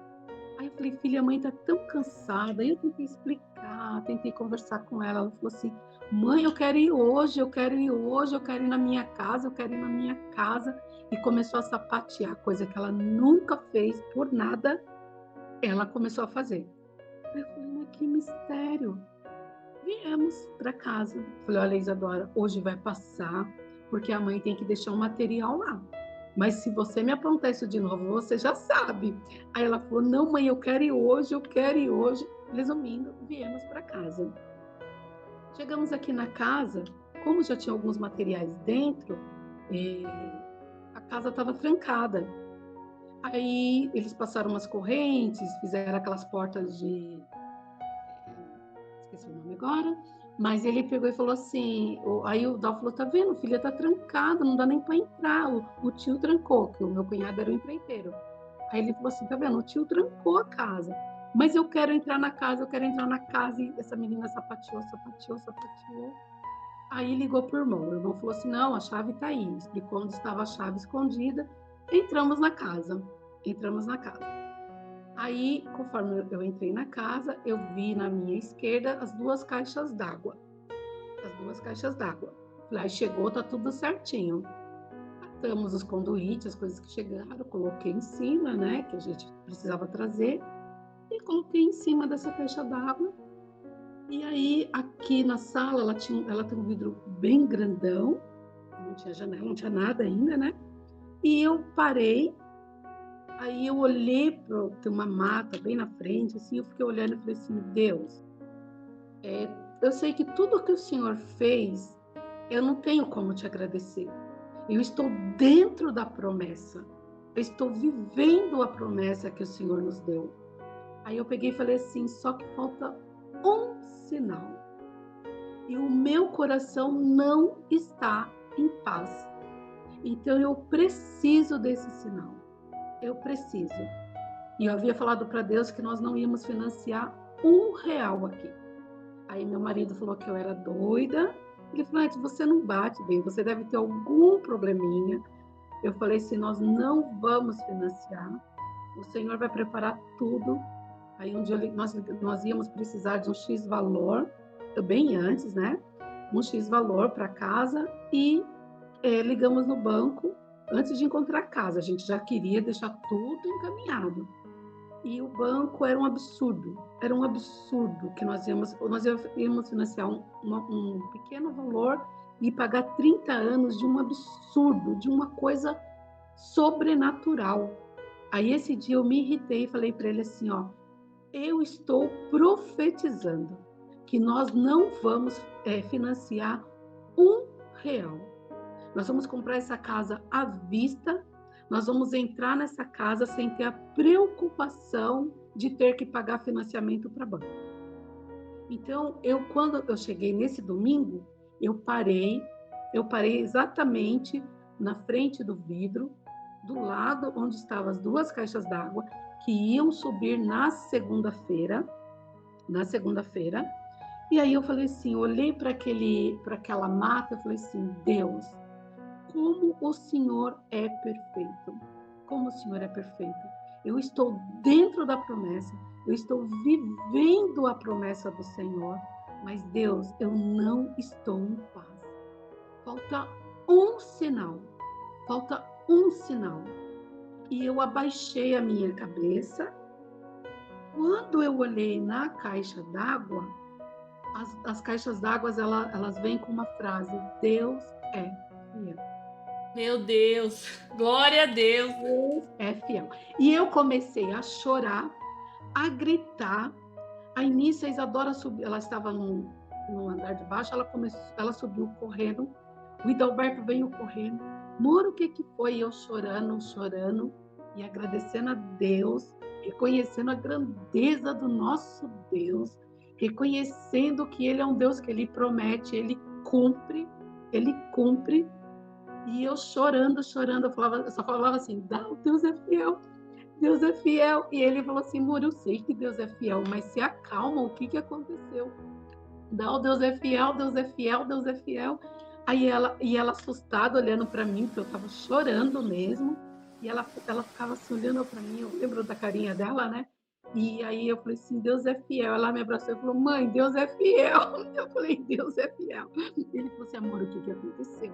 Aí eu falei, filha, a mãe está tão cansada. Aí eu tentei explicar, tentei conversar com ela. Ela falou assim, mãe, eu quero ir hoje, eu quero ir hoje, eu quero ir na minha casa, eu quero ir na minha casa. E começou a sapatear, coisa que ela nunca fez por nada, ela começou a fazer. Aí eu falei, mas que mistério. Viemos para casa. Falei, olha, Isadora, hoje vai passar, porque a mãe tem que deixar um material lá. Mas se você me aprontar isso de novo, você já sabe. Aí ela falou, não, mãe, eu quero ir hoje, eu quero ir hoje. Resumindo, viemos para casa. Chegamos aqui na casa, como já tinha alguns materiais dentro, a casa estava trancada. Aí eles passaram umas correntes, fizeram aquelas portas de... Esqueci o nome agora. Mas ele pegou e falou assim, aí o Dal falou, tá vendo, filha, tá trancada, não dá nem para entrar. O tio trancou, que o meu cunhado era o empreiteiro. Aí ele falou assim, tá vendo, o tio trancou a casa. Mas eu quero entrar na casa, eu quero entrar na casa. E essa menina sapateou. Aí ligou pro irmão. O irmão falou assim, não, a chave tá aí. Explicou onde estava a chave escondida. Entramos na casa. Aí, conforme eu entrei na casa, eu vi na minha esquerda as duas caixas d'água. Falei, aí chegou, tá tudo certinho. Atamos os conduítes, as coisas que chegaram, coloquei em cima, né, que a gente precisava trazer, e coloquei em cima dessa caixa d'água. E aí, aqui na sala, ela tem um vidro bem grandão, não tinha janela, não tinha nada ainda, né? E eu parei. Aí eu olhei para ter uma mata bem na frente, assim, eu fiquei olhando e falei assim, Deus, eu sei que tudo que o Senhor fez, eu não tenho como te agradecer. Eu estou dentro da promessa. Eu estou vivendo a promessa que o Senhor nos deu. Aí eu peguei e falei assim, só que falta um sinal. E o meu coração não está em paz. Então eu preciso desse sinal. Eu preciso. E eu havia falado para Deus que nós não íamos financiar R$ 1 aqui. Aí meu marido falou que eu era doida. Ele falou, você não bate bem, você deve ter algum probleminha. Eu falei assim, nós não vamos financiar. O Senhor vai preparar tudo. Aí um dia nós íamos precisar de um X valor, bem antes, né? Um X valor para casa e ligamos no banco antes de encontrar a casa. A gente já queria deixar tudo encaminhado. E o banco era um absurdo que nós íamos financiar um pequeno valor e pagar 30 anos de um absurdo, de uma coisa sobrenatural. Aí esse dia eu me irritei e falei para ele assim, ó, eu estou profetizando que nós não vamos financiar R$ 1. Nós vamos comprar essa casa à vista, nós vamos entrar nessa casa sem ter a preocupação de ter que pagar financiamento para banco. Então, quando eu cheguei nesse domingo, eu parei exatamente na frente do vidro, do lado onde estavam as duas caixas d'água, que iam subir na segunda-feira. E aí eu falei assim, olhei para aquela mata, eu falei assim, Deus, como o Senhor é perfeito. Como o Senhor é perfeito. Eu estou dentro da promessa, eu estou vivendo a promessa do Senhor, mas Deus, eu não estou em paz. Falta um sinal. E eu abaixei a minha cabeça. Quando eu olhei na caixa d'água, as caixas d'água, elas vêm com uma frase, Deus é fiel. Meu Deus, glória a Deus. Deus é fiel. E eu comecei a chorar, a gritar. A Isadora subiu, ela estava no andar de baixo, ela subiu correndo. O Hidalberto veio correndo. Moro, o que que foi? Eu chorando e agradecendo a Deus, reconhecendo a grandeza do nosso Deus, reconhecendo que Ele é um Deus que Ele promete, Ele cumpre. E eu chorando, eu só falava assim, Deus é fiel, Deus é fiel. E ele falou assim, Moro, eu sei que Deus é fiel, mas se acalma, o que que aconteceu? Deus é fiel, Deus é fiel, Deus é fiel. Aí ela assustada, olhando para mim, porque eu estava chorando mesmo, e ela ficava assim, olhando para mim, eu lembro da carinha dela, né? E aí eu falei assim, Deus é fiel. Ela me abraçou e falou, mãe, Deus é fiel. Eu falei, Deus é fiel. Ele falou assim, amor, o que que aconteceu?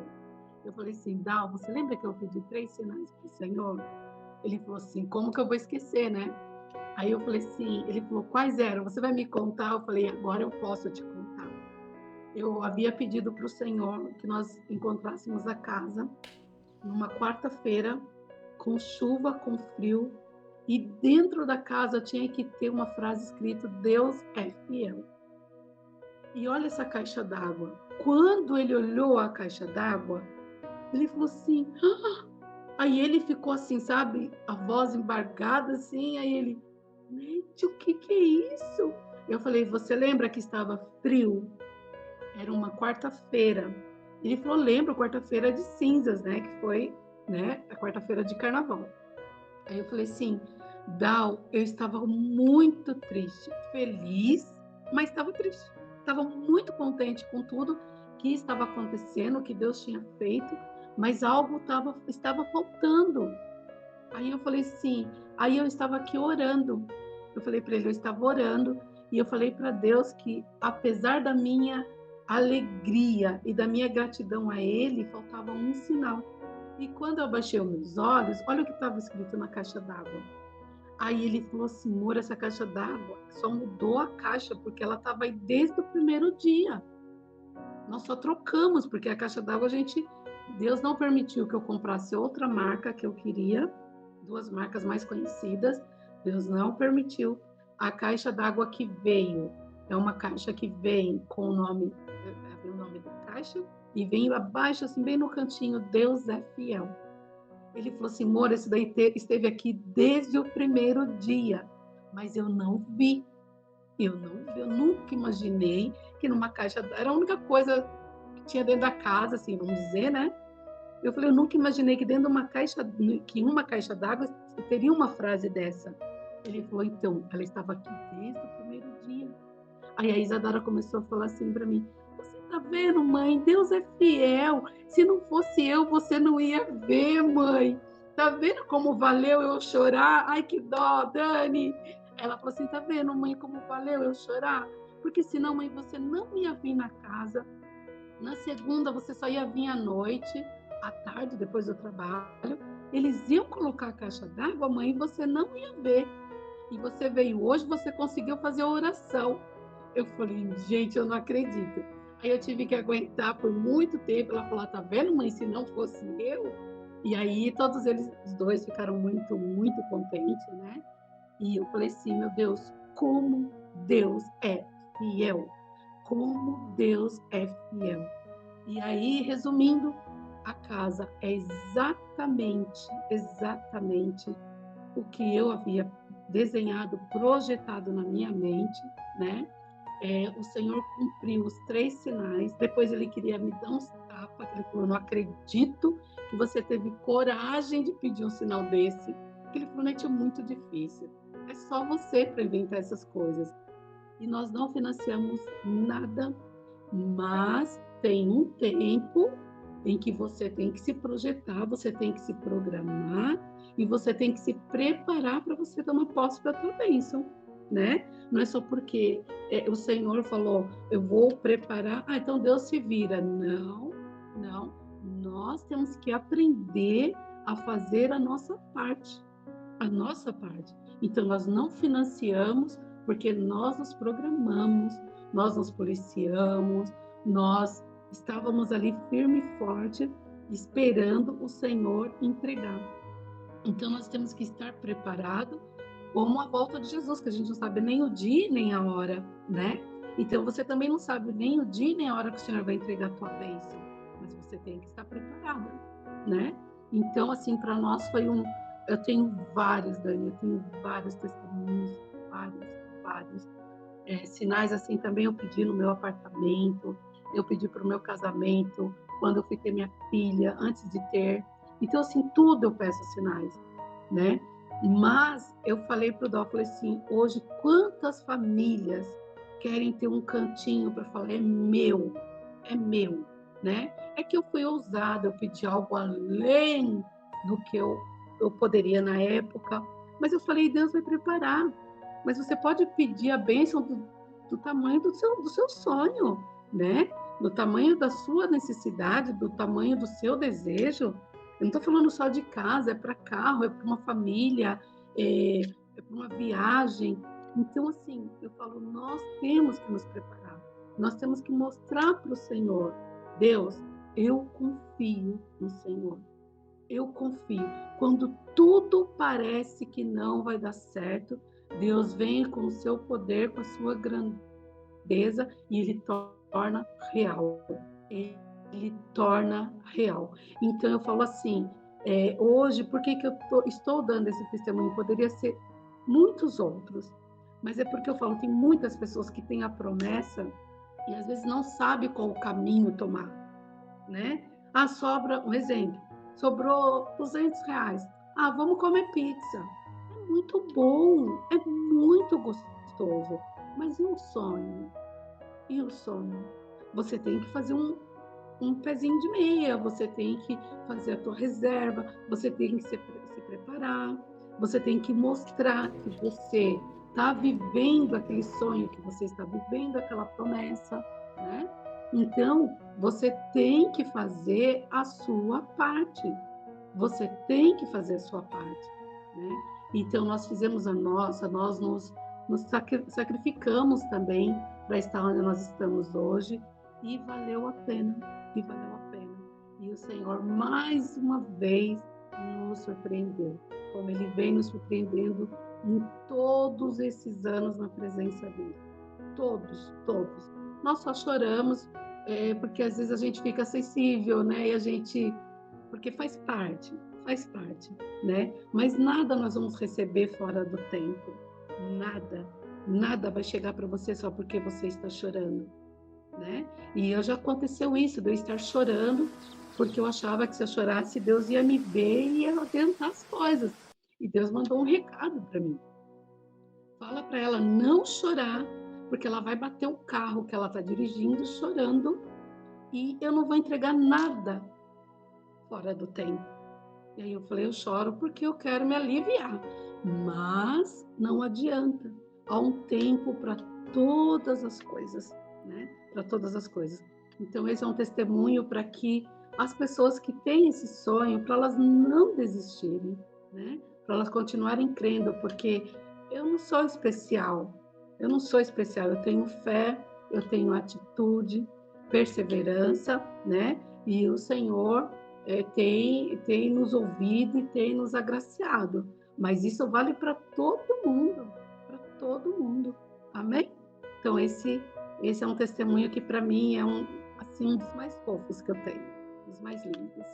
Eu falei assim, você lembra que eu pedi 3 sinais para o Senhor? Ele falou assim, como que eu vou esquecer, né? Aí eu falei assim, ele falou, quais eram? Você vai me contar? Eu falei, agora eu posso te contar. Eu havia pedido para o Senhor que nós encontrássemos a casa numa quarta-feira, com chuva, com frio, e dentro da casa tinha que ter uma frase escrita, Deus é fiel. E olha essa caixa d'água. Quando ele olhou a caixa d'água, ele falou assim, aí ele ficou assim, sabe, a voz embargada assim, aí ele, gente, o que que é isso? Eu falei, você lembra que estava frio? Era uma quarta-feira. Ele falou, lembro, quarta-feira de cinzas, né, que foi, né, a quarta-feira de carnaval. Aí eu falei assim, eu estava muito triste, feliz, mas estava triste. Estava muito contente com tudo que estava acontecendo, que Deus tinha feito, mas algo estava faltando. Aí eu falei assim, aí eu estava aqui orando. Eu falei para ele, eu estava orando e eu falei para Deus que, apesar da minha alegria e da minha gratidão a Ele, faltava um sinal. E quando eu baixei os meus olhos, olha o que estava escrito na caixa d'água. Aí ele falou assim, amor, essa caixa d'água só mudou a caixa porque ela estava aí desde o primeiro dia. Nós só trocamos porque a caixa d'água Deus não permitiu que eu comprasse outra marca que eu queria, 2 marcas mais conhecidas. Deus não permitiu. A caixa d'água que veio é uma caixa que vem com o nome da caixa e vem abaixo, assim, bem no cantinho, Deus é fiel. Ele falou assim, amor, esse daí esteve aqui desde o primeiro dia, mas eu não vi. Eu nunca imaginei que numa caixa, era a única coisa que tinha dentro da casa, assim, vamos dizer, né? Eu falei, eu nunca imaginei que dentro de uma caixa, que em uma caixa d'água teria uma frase dessa. Ele falou, então, ela estava aqui desde o primeiro dia. Aí a Isadora começou a falar assim para mim, você tá vendo, mãe? Deus é fiel. Se não fosse eu, você não ia ver, mãe. Tá vendo como valeu eu chorar? Ai, que dó, Dani. Ela falou assim, tá vendo, mãe, como valeu eu chorar? Porque senão, mãe, você não ia vir na casa. Na segunda, você só ia vir à noite, à tarde, depois do trabalho. Eles iam colocar a caixa d'água, mãe, e você não ia ver. E você veio hoje, você conseguiu fazer a oração. Eu falei, gente, eu não acredito. Aí eu tive que aguentar por muito tempo. Ela falou, tá vendo, mãe, se não fosse eu? E aí todos eles, os dois, ficaram muito, muito contentes, né? E eu falei assim, meu Deus, como Deus é fiel. Como Deus é fiel. E aí, resumindo, a casa é exatamente o que eu havia desenhado, projetado na minha mente, né? O Senhor cumpriu os 3 sinais, depois ele queria me dar uns tapas, ele falou, não acredito que você teve coragem de pedir um sinal desse, porque ele falou, Nete, é muito difícil, é só você para inventar essas coisas. E nós não financiamos nada, mas tem um tempo em que você tem que se projetar, você tem que se programar e você tem que se preparar para você tomar posse da tua bênção, né? Não é só porque o Senhor falou, eu vou preparar, então Deus se vira. Não, não. Nós temos que aprender a fazer a nossa parte. Então, nós não financiamos porque nós nos programamos, nós nos policiamos, nós estávamos ali firme e forte, esperando o Senhor entregar. Então, nós temos que estar preparados como a volta de Jesus, que a gente não sabe nem o dia nem a hora, né? Então, você também não sabe nem o dia nem a hora que o Senhor vai entregar a tua bênção, mas você tem que estar preparada, né? Então, assim, para nós foi um... Eu tenho vários, Dani, eu tenho vários testemunhos, vários. Sinais, assim, também eu pedi no meu apartamento, eu pedi para o meu casamento, quando eu fui ter minha filha, antes de ter. Então, assim, tudo eu peço sinais, né? Mas eu falei para o Dó, falei assim, hoje, quantas famílias querem ter um cantinho para falar, é meu, né? É que eu fui ousada, eu pedi algo além do que eu poderia na época, mas eu falei, Deus vai preparar. Mas você pode pedir a bênção do tamanho do seu sonho, né? Do tamanho da sua necessidade, do tamanho do seu desejo. Eu não estou falando só de casa, é para carro, é para uma família, é para uma viagem. Então, assim, eu falo, nós temos que nos preparar. Nós temos que mostrar para o Senhor, Deus, eu confio no Senhor. Eu confio. Quando tudo parece que não vai dar certo, Deus vem com o seu poder, com a sua grandeza e Ele torna real. Ele torna real. Então eu falo assim, hoje, por que eu estou dando esse testemunho? Poderia ser muitos outros, mas é porque eu falo, tem muitas pessoas que têm a promessa e às vezes não sabe qual o caminho tomar, né? Sobra, um exemplo, sobrou R$ 200. Vamos comer pizza. É muito bom, é muito gostoso. Mas e o sonho? E o sonho? Você tem que fazer um pezinho de meia, você tem que fazer a tua reserva, você tem que se preparar, você tem que mostrar que você está vivendo aquele sonho, que você está vivendo aquela promessa, né? Então, você tem que fazer a sua parte. Você tem que fazer a sua parte, né? Então, nós fizemos a nossa, nós nos sacrificamos também para estar onde nós estamos hoje e valeu a pena, e valeu a pena. E o Senhor, mais uma vez, nos surpreendeu, como Ele vem nos surpreendendo em todos esses anos na presença dEle. Todos. Nós só choramos porque às vezes a gente fica sensível, né? E a gente... Porque faz parte, né? Mas nada nós vamos receber fora do tempo. Nada vai chegar para você só porque você está chorando, né? E já aconteceu isso, de eu estar chorando, porque eu achava que se eu chorasse, Deus ia me ver e ia adiantar as coisas. E Deus mandou um recado para mim. Fala para ela não chorar, porque ela vai bater o carro que ela está dirigindo chorando e eu não vou entregar nada fora do tempo. E aí eu falei, eu choro porque eu quero me aliviar. Mas não adianta. Há um tempo para todas as coisas, né? Para todas as coisas. Então esse é um testemunho para que as pessoas que têm esse sonho, para elas não desistirem, né? Para elas continuarem crendo, porque eu não sou especial. Eu tenho fé, eu tenho atitude, perseverança, né? E o Senhor tem nos ouvido e tem nos agraciado. Mas isso vale para todo mundo. Amém? Então, esse é um testemunho que, para mim, é um dos mais fofos que eu tenho, dos mais lindos.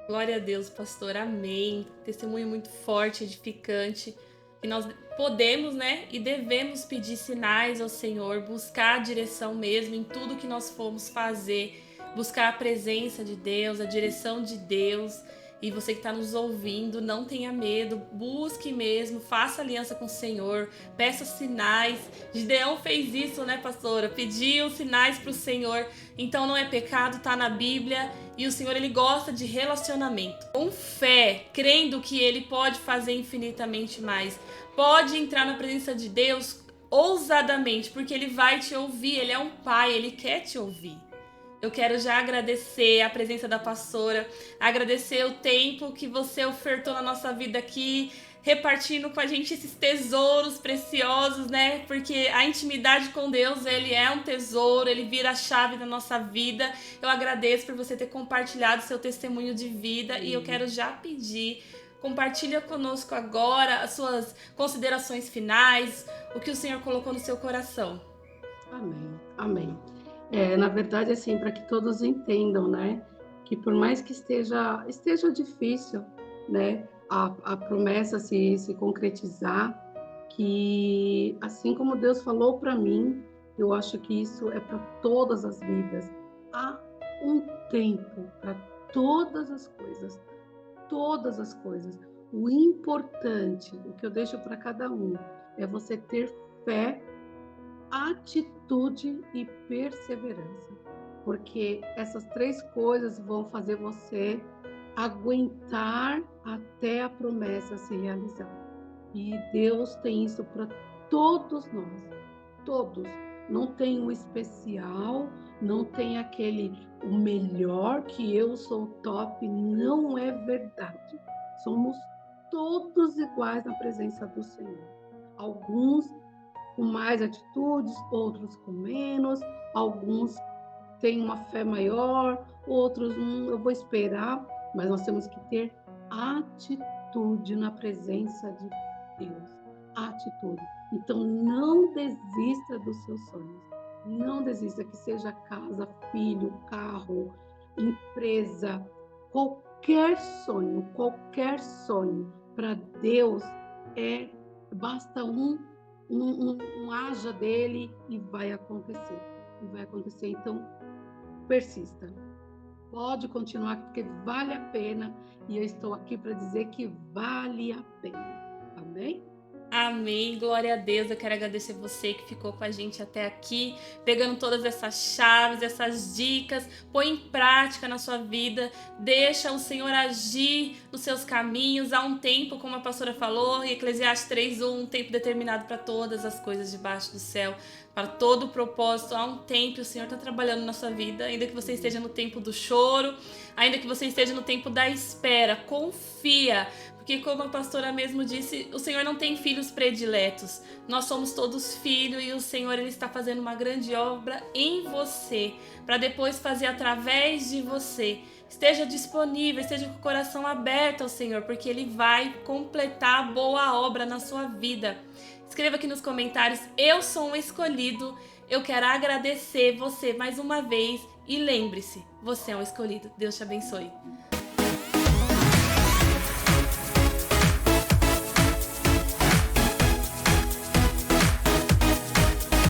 Glória a Deus, pastor. Amém. Testemunho muito forte, edificante. Que nós podemos, né, e devemos pedir sinais ao Senhor, buscar a direção mesmo em tudo que nós formos fazer, buscar a presença de Deus, a direção de Deus. E você que está nos ouvindo, não tenha medo, busque mesmo, faça aliança com o Senhor, peça sinais. Gideão fez isso, né, pastora? Pediu sinais para o Senhor. Então não é pecado, tá na Bíblia. E o Senhor, Ele gosta de relacionamento. Com fé, crendo que Ele pode fazer infinitamente mais. Pode entrar na presença de Deus ousadamente, porque Ele vai te ouvir. Ele é um pai, Ele quer te ouvir. Eu quero já agradecer a presença da pastora, agradecer o tempo que você ofertou na nossa vida aqui, repartindo com a gente esses tesouros preciosos, né? Porque a intimidade com Deus, Ele é um tesouro, Ele vira a chave da nossa vida. Eu agradeço por você ter compartilhado seu testemunho de vida e eu quero já pedir, compartilha conosco agora as suas considerações finais, o que o Senhor colocou no seu coração. Amém. Na verdade, assim, para que todos entendam, né? que por mais que esteja difícil, né, a promessa se concretizar, que assim como Deus falou para mim, eu acho que isso é para todas as vidas. Há um tempo para todas as coisas, todas as coisas. O importante, o que eu deixo para cada um, é você ter fé, atitude e perseverança, porque essas três coisas vão fazer você aguentar até a promessa se realizar. E Deus tem isso para todos nós, todos. Não tem um especial, não tem aquele o melhor que eu sou top, não é verdade. Somos todos iguais na presença do Senhor. Alguns com mais atitudes, outros com menos, alguns têm uma fé maior, outros eu vou esperar, mas nós temos que ter atitude na presença de Deus. Atitude. Então não desista dos seus sonhos. Não desista, que seja casa, filho, carro, empresa, qualquer sonho para Deus basta um haja dele e vai acontecer. E vai acontecer. Então, persista. Pode continuar, porque vale a pena. E eu estou aqui para dizer que vale a pena. Amém? Amém, glória a Deus. Eu quero agradecer você que ficou com a gente até aqui, pegando todas essas chaves, essas dicas, põe em prática na sua vida, deixa o Senhor agir nos seus caminhos. Há um tempo, como a pastora falou, em Eclesiastes 3:1, um tempo determinado para todas as coisas debaixo do céu, para todo o propósito. Há um tempo, o Senhor está trabalhando na sua vida, ainda que você esteja no tempo do choro, ainda que você esteja no tempo da espera, confia. Porque como a pastora mesmo disse, o Senhor não tem filhos prediletos. Nós somos todos filhos e o Senhor ele está fazendo uma grande obra em você, para depois fazer através de você. Esteja disponível, esteja com o coração aberto ao Senhor, porque Ele vai completar a boa obra na sua vida. Escreva aqui nos comentários, eu sou um escolhido. Eu quero agradecer você mais uma vez e lembre-se, você é um escolhido. Deus te abençoe.